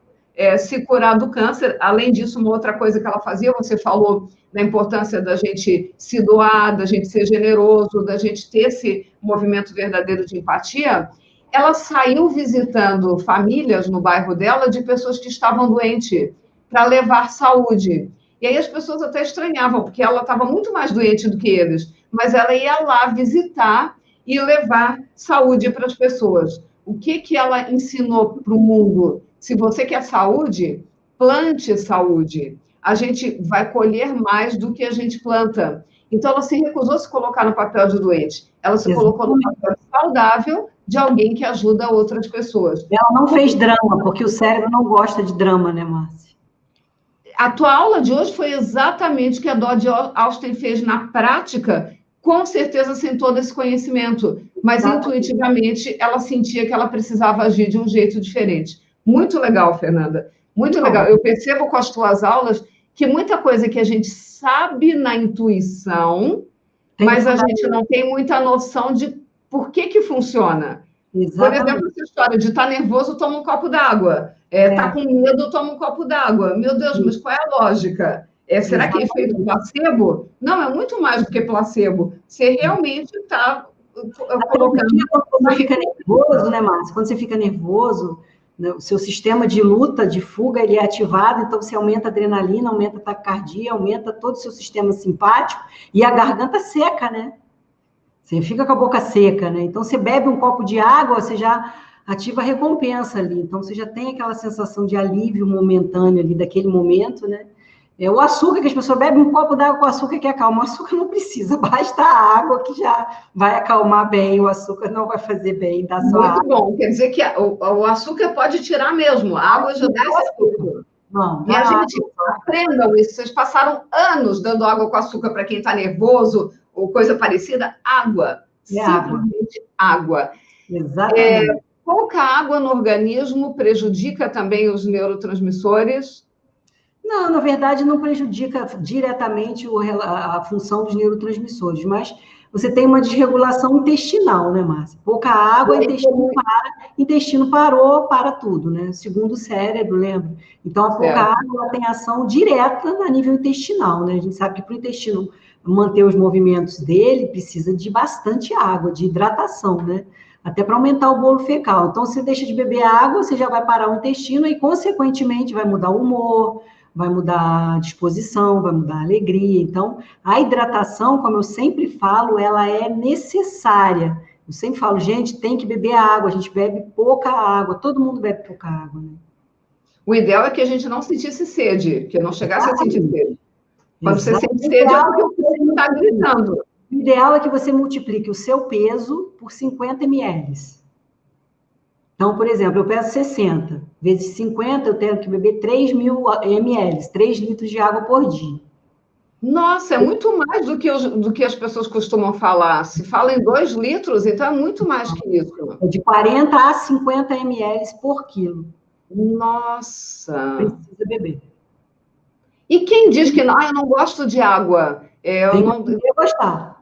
se curar do câncer. Além disso, uma outra coisa que ela fazia, você falou da importância da gente se doar, da gente ser generoso, da gente ter esse movimento verdadeiro de empatia. Ela saiu visitando famílias no bairro dela de pessoas que estavam doentes, para levar saúde. E aí as pessoas até estranhavam, porque ela estava muito mais doente do que eles, mas ela ia lá visitar e levar saúde para as pessoas. O que ela ensinou para o mundo? Se você quer saúde, plante saúde. A gente vai colher mais do que a gente planta. Então, ela se recusou a se colocar no papel de doente. Ela se colocou no papel de saudável de alguém que ajuda outras pessoas. Ela não fez drama, porque o cérebro não gosta de drama, né, Márcia? A tua aula de hoje foi exatamente o que a Dodie Austin fez na prática, com certeza sem todo esse conhecimento, mas intuitivamente ela sentia que ela precisava agir de um jeito diferente. Muito legal, Fernanda. Muito legal. Eu percebo com as tuas aulas que muita coisa que a gente sabe na intuição, mas a gente não tem muita noção de por que funciona. Por exemplo, essa história de estar nervoso, toma um copo d'água. Tá com medo, toma um copo d'água. Meu Deus, mas qual é a lógica? Será que é efeito placebo? Não, é muito mais do que placebo. Você realmente está colocando... Quando você fica nervoso, né, Márcia? Quando você fica nervoso, né, o seu sistema de luta, de fuga, ele é ativado, então você aumenta a adrenalina, aumenta a taquicardia, aumenta todo o seu sistema simpático e a garganta seca, né? Você fica com a boca seca, né? Então, você bebe um copo de água, você já ativa a recompensa ali. Então, você já tem aquela sensação de alívio momentâneo ali, daquele momento, né? O açúcar, que as pessoas bebem um copo d'água com açúcar que acalma. O açúcar não precisa, basta a água que já vai acalmar bem. O açúcar não vai fazer bem, dá só água. Muito bom, quer dizer que o açúcar pode tirar mesmo, a água já dá esse açúcar. Não, e a gente, aprendam isso, vocês passaram anos dando água com açúcar para quem está nervoso, ou coisa parecida, água. Simplesmente água. Exatamente. Pouca água no organismo prejudica também os neurotransmissores? Não, na verdade, não prejudica diretamente a função dos neurotransmissores, mas você tem uma desregulação intestinal, né, Márcia? Pouca água, intestino parou, para tudo, né? Segundo o cérebro, lembra? Então, a pouca água tem ação direta a nível intestinal, né? A gente sabe que para o intestino manter os movimentos dele, precisa de bastante água, de hidratação, né? Até para aumentar o bolo fecal. Então, se deixa de beber água, você já vai parar o intestino e, consequentemente, vai mudar o humor, vai mudar a disposição, vai mudar a alegria. Então, a hidratação, como eu sempre falo, ela é necessária. Eu sempre falo, gente, tem que beber água, a gente bebe pouca água, todo mundo bebe pouca água, né? O ideal é que a gente não sentisse sede, que não chegasse a sentir sede. Quando você sente sede, é porque você está gritando. O ideal é que você multiplique o seu peso por 50 ml. Então, por exemplo, eu peso 60, vezes 50, eu tenho que beber 3.000 ml, 3 litros de água por dia. Nossa, é muito mais do que as pessoas costumam falar. Se fala em 2 litros, então é muito mais que isso. É de 40 a 50 ml por quilo. Nossa! Precisa beber. E quem diz que não, eu não gosto de água? Eu não devo gostar.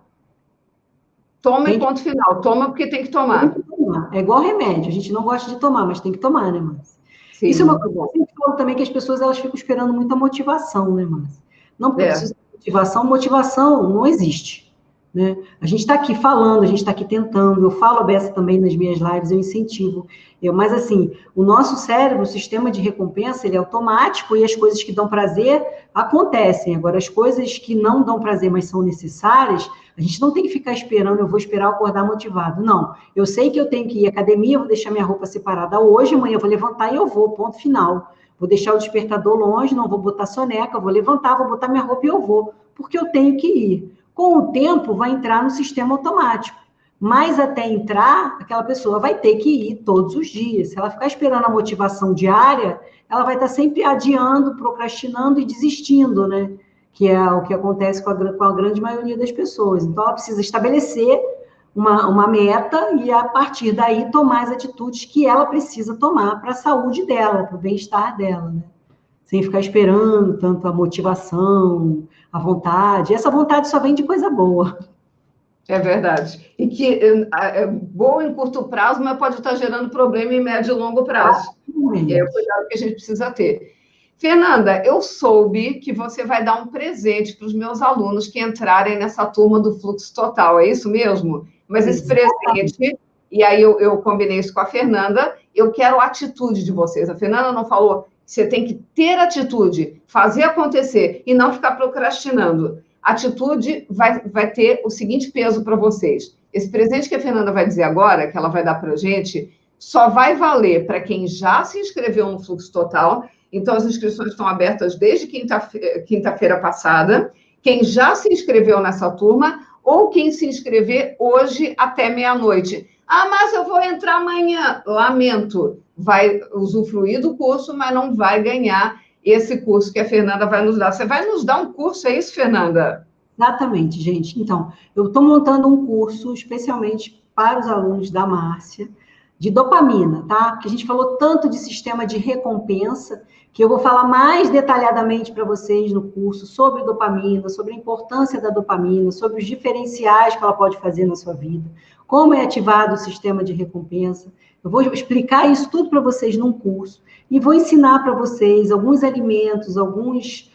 Toma em ponto final. Toma porque tem que tomar. Tem que tomar. É igual remédio. A gente não gosta de tomar, mas tem que tomar, né, Márcia? Sim, isso é uma coisa que eu sempre falo também, que as pessoas elas ficam esperando muita motivação, né, Márcia? Não precisa de motivação não existe. Né? A gente está aqui falando, a gente está aqui tentando, eu falo a beça também nas minhas lives, eu incentivo. Mas, assim, o nosso cérebro, o sistema de recompensa, ele é automático e as coisas que dão prazer acontecem. Agora, as coisas que não dão prazer, mas são necessárias, a gente não tem que ficar esperando, eu vou esperar acordar motivado. Não, eu sei que eu tenho que ir à academia, eu vou deixar minha roupa separada hoje, amanhã eu vou levantar e eu vou, ponto final. Vou deixar o despertador longe, não vou botar soneca, vou levantar, vou botar minha roupa e eu vou, porque eu tenho que ir. Com o tempo, vai entrar no sistema automático. Mas até entrar, aquela pessoa vai ter que ir todos os dias. Se ela ficar esperando a motivação diária, ela vai estar sempre adiando, procrastinando e desistindo, né? Que é o que acontece com a grande maioria das pessoas. Então, ela precisa estabelecer uma meta e, a partir daí, tomar as atitudes que ela precisa tomar para a saúde dela, para o bem-estar dela, né? Sem ficar esperando tanto a motivação, a vontade. Essa vontade só vem de coisa boa. É verdade. E que é boa em curto prazo, mas pode estar gerando problema em médio e longo prazo. É o cuidado que a gente precisa ter. Fernanda, eu soube que você vai dar um presente para os meus alunos que entrarem nessa turma do Fluxo Total, é isso mesmo? Mas esse presente, e aí eu combinei isso com a Fernanda, eu quero a atitude de vocês. A Fernanda não falou, você tem que ter atitude, fazer acontecer e não ficar procrastinando. Atitude vai ter o seguinte peso para vocês. Esse presente que a Fernanda vai dizer agora, que ela vai dar para a gente, só vai valer para quem já se inscreveu no Fluxo Total. Então, as inscrições estão abertas desde quinta-feira passada. Quem já se inscreveu nessa turma ou quem se inscrever hoje até meia-noite. Ah, mas eu vou entrar amanhã. Lamento, vai usufruir do curso, mas não vai ganhar esse curso que a Fernanda vai nos dar. Você vai nos dar um curso, é isso, Fernanda? Exatamente, gente. Então, eu estou montando um curso especialmente para os alunos da Márcia, de dopamina, tá? Porque a gente falou tanto de sistema de recompensa, que eu vou falar mais detalhadamente para vocês no curso sobre dopamina, sobre a importância da dopamina, sobre os diferenciais que ela pode fazer na sua vida, como é ativado o sistema de recompensa. Eu vou explicar isso tudo para vocês num curso e vou ensinar para vocês alguns alimentos, alguns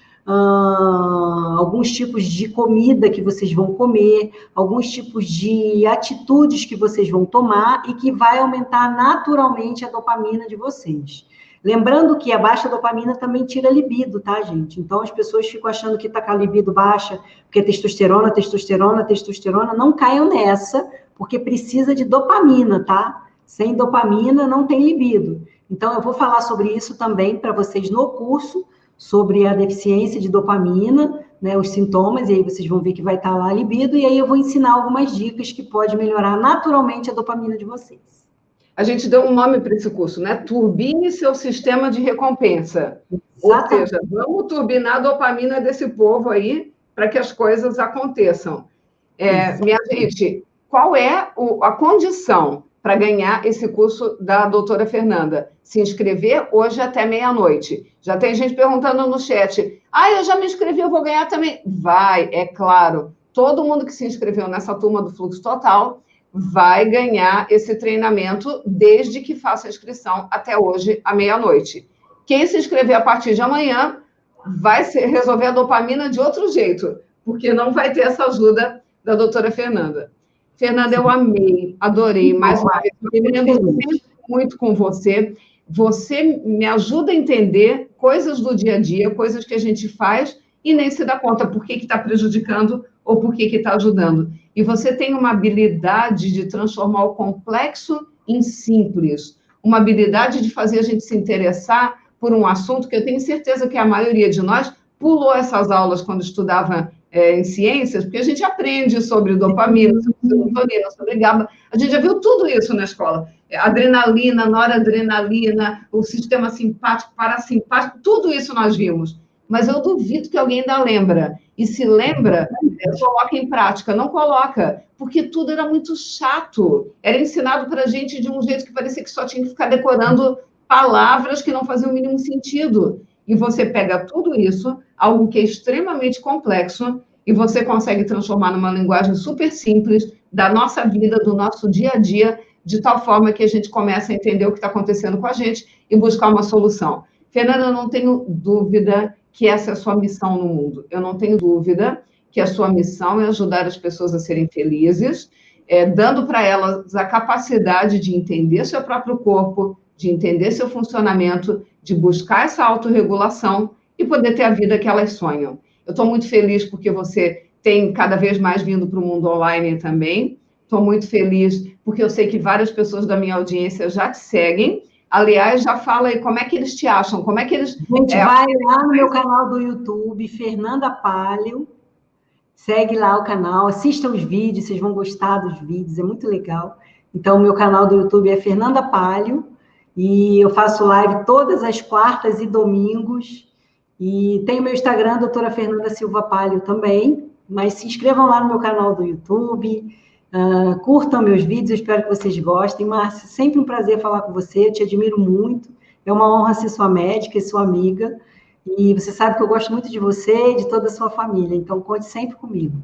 tipos de comida que vocês vão comer, alguns tipos de atitudes que vocês vão tomar e que vai aumentar naturalmente a dopamina de vocês. Lembrando que a baixa dopamina também tira libido, tá, gente? Então, as pessoas ficam achando que tá com a libido baixa, porque testosterona, testosterona, testosterona. Não caiam nessa, porque precisa de dopamina, tá? Sem dopamina, não tem libido. Então, eu vou falar sobre isso também para vocês no curso, sobre a deficiência de dopamina, né, os sintomas, e aí vocês vão ver que vai estar lá a libido, e aí eu vou ensinar algumas dicas que pode melhorar naturalmente a dopamina de vocês. A gente deu um nome para esse curso, né? Turbine seu sistema de recompensa. Exatamente. Ou seja, vamos turbinar a dopamina desse povo aí para que as coisas aconteçam. Minha gente, qual é a condição para ganhar esse curso da doutora Fernanda? Se inscrever hoje até meia-noite. Já tem gente perguntando no chat, eu já me inscrevi, eu vou ganhar também. Vai, é claro. Todo mundo que se inscreveu nessa turma do Fluxo Total vai ganhar esse treinamento desde que faça a inscrição até hoje, à meia-noite. Quem se inscrever a partir de amanhã vai resolver a dopamina de outro jeito, porque não vai ter essa ajuda da doutora Fernanda. Fernanda, eu amei, adorei, mais uma vez, eu aprendo muito com você. Você me ajuda a entender coisas do dia a dia, coisas que a gente faz e nem se dá conta por que está prejudicando ou por que está ajudando. E você tem uma habilidade de transformar o complexo em simples, uma habilidade de fazer a gente se interessar por um assunto que eu tenho certeza que a maioria de nós pulou essas aulas quando estudava em ciências, porque a gente aprende sobre dopamina, sobre serotonina, sobre GABA, a gente já viu tudo isso na escola. Adrenalina, noradrenalina, o sistema simpático, parasimpático, tudo isso nós vimos. Mas eu duvido que alguém ainda lembra. E se lembra, coloca em prática. Não coloca, porque tudo era muito chato. Era ensinado para a gente de um jeito que parecia que só tinha que ficar decorando palavras que não faziam o mínimo sentido. E você pega tudo isso, algo que é extremamente complexo, e você consegue transformar numa linguagem super simples da nossa vida, do nosso dia a dia, de tal forma que a gente começa a entender o que está acontecendo com a gente e buscar uma solução. Fernanda, eu não tenho dúvida que essa é a sua missão no mundo. Eu não tenho dúvida que a sua missão é ajudar as pessoas a serem felizes, dando para elas a capacidade de entender seu próprio corpo, de entender seu funcionamento, de buscar essa autorregulação e poder ter a vida que elas sonham. Eu estou muito feliz porque você tem cada vez mais vindo para o mundo online também. Estou muito feliz porque eu sei que várias pessoas da minha audiência já te seguem. Aliás, já fala aí como é que eles te acham, como é que eles... Gente, vai lá no meu canal do YouTube, Fernanda Palio, segue lá o canal, assista os vídeos, vocês vão gostar dos vídeos, é muito legal. Então, o meu canal do YouTube é Fernanda Palio, e eu faço live todas as quartas e domingos, e tem o meu Instagram, doutora Fernanda Silva Palio também, mas se inscrevam lá no meu canal do YouTube, curtam meus vídeos, eu espero que vocês gostem. Márcia, sempre um prazer falar com você, eu te admiro muito, é uma honra ser sua médica e sua amiga, e você sabe que eu gosto muito de você e de toda a sua família, então conte sempre comigo.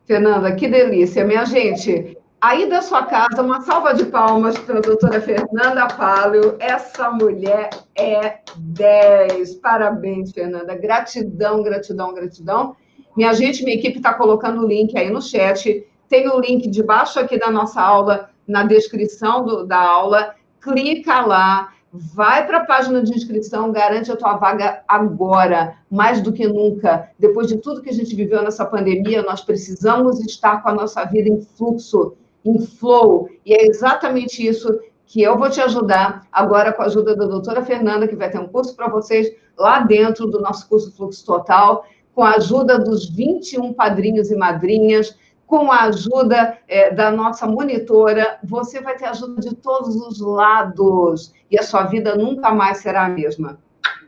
Fernanda, que delícia, minha gente. Aí da sua casa, uma salva de palmas para a doutora Fernanda Palio. Essa mulher é 10. Parabéns, Fernanda. Gratidão, gratidão, gratidão. Minha gente, minha equipe está colocando o link aí no chat. Tem o link debaixo aqui da nossa aula, na descrição da aula. Clica lá, vai para a página de inscrição, garante a tua vaga agora, mais do que nunca. Depois de tudo que a gente viveu nessa pandemia, nós precisamos estar com a nossa vida em fluxo, em flow, e é exatamente isso que eu vou te ajudar agora com a ajuda da doutora Fernanda, que vai ter um curso para vocês lá dentro do nosso curso Fluxo Total, com a ajuda dos 21 padrinhos e madrinhas, com a ajuda da nossa monitora, você vai ter ajuda de todos os lados, e a sua vida nunca mais será a mesma.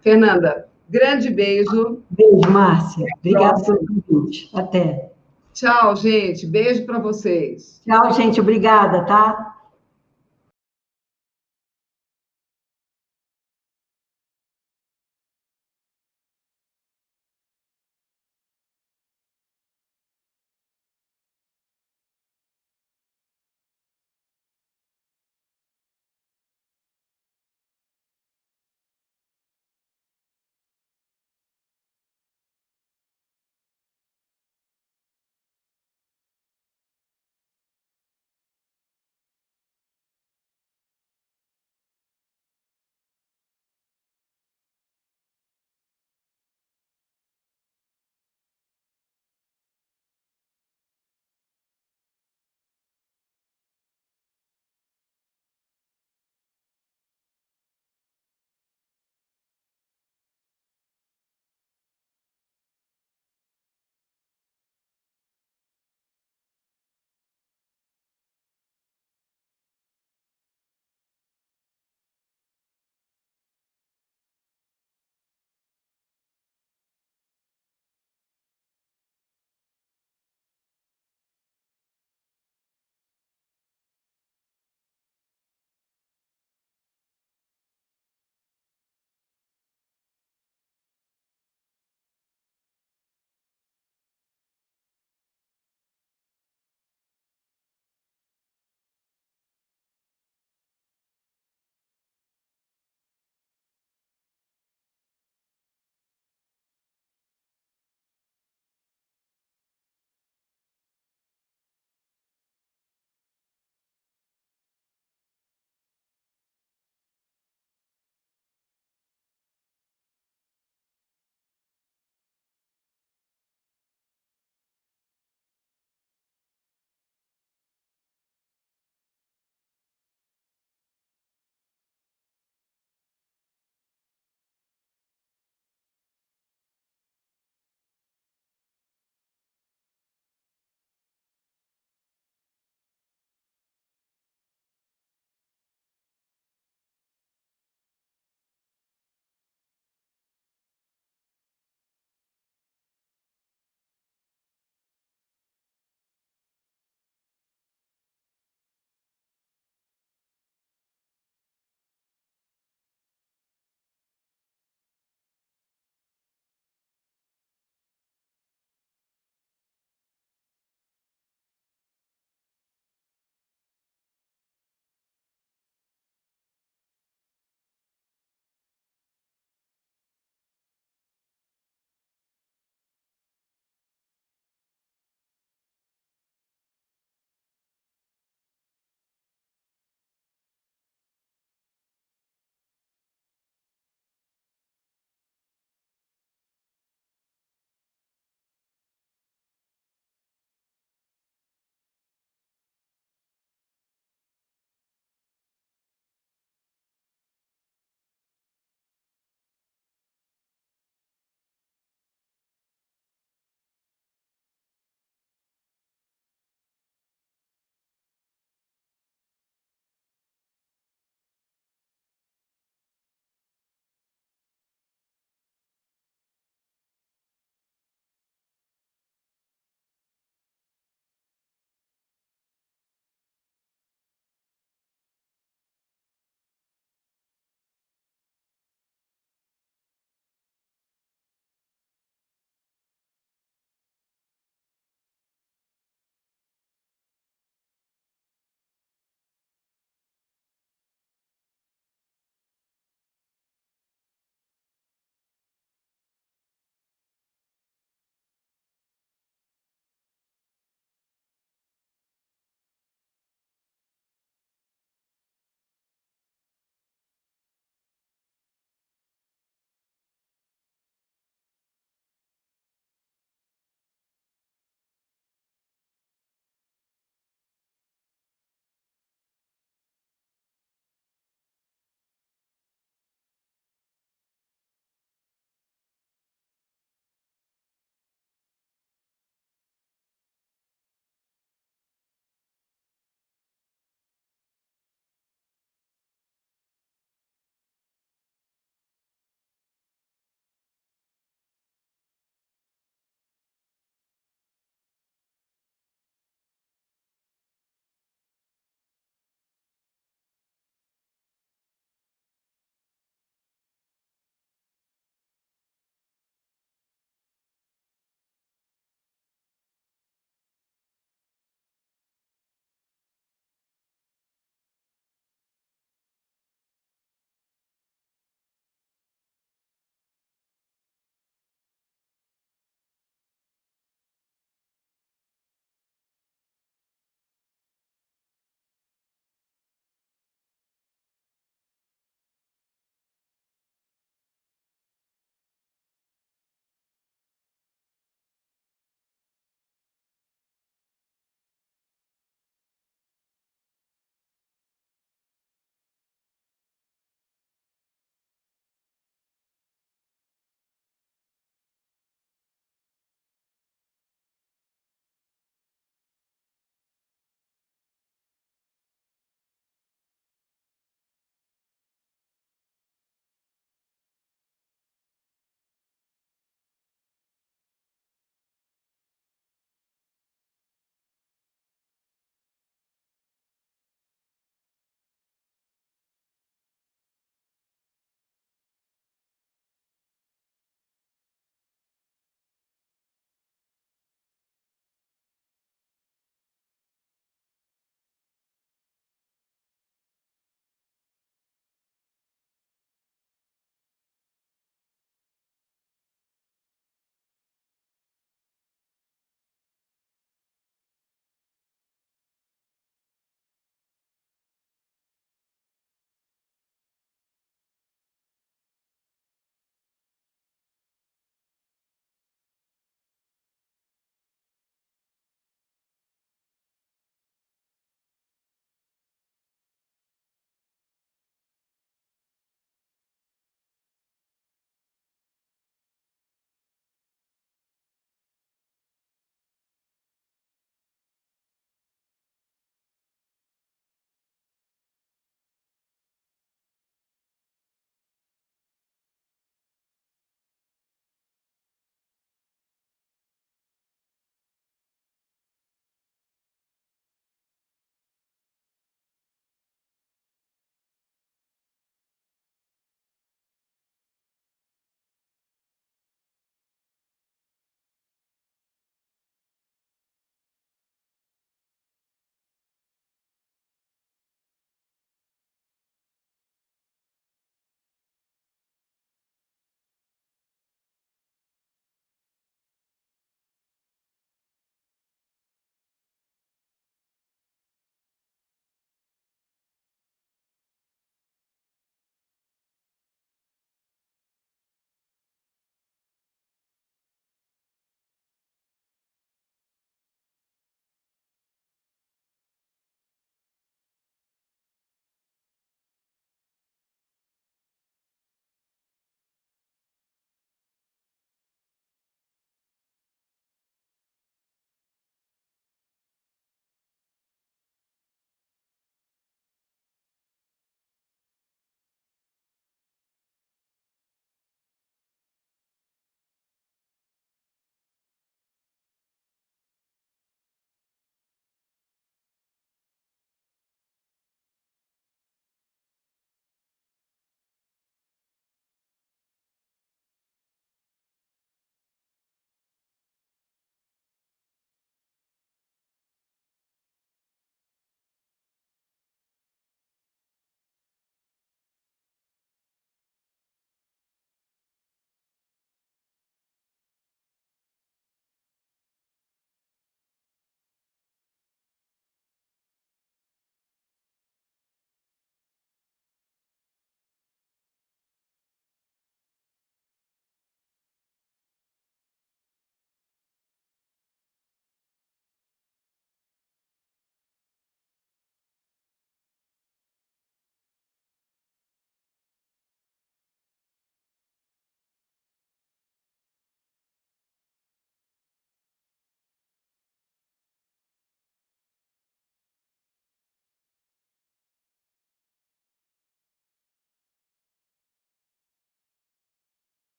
Fernanda, grande beijo. Beijo, Márcia. Obrigada pelo convite. Até. Tchau, gente. Beijo para vocês. Tchau, gente. Obrigada, tá?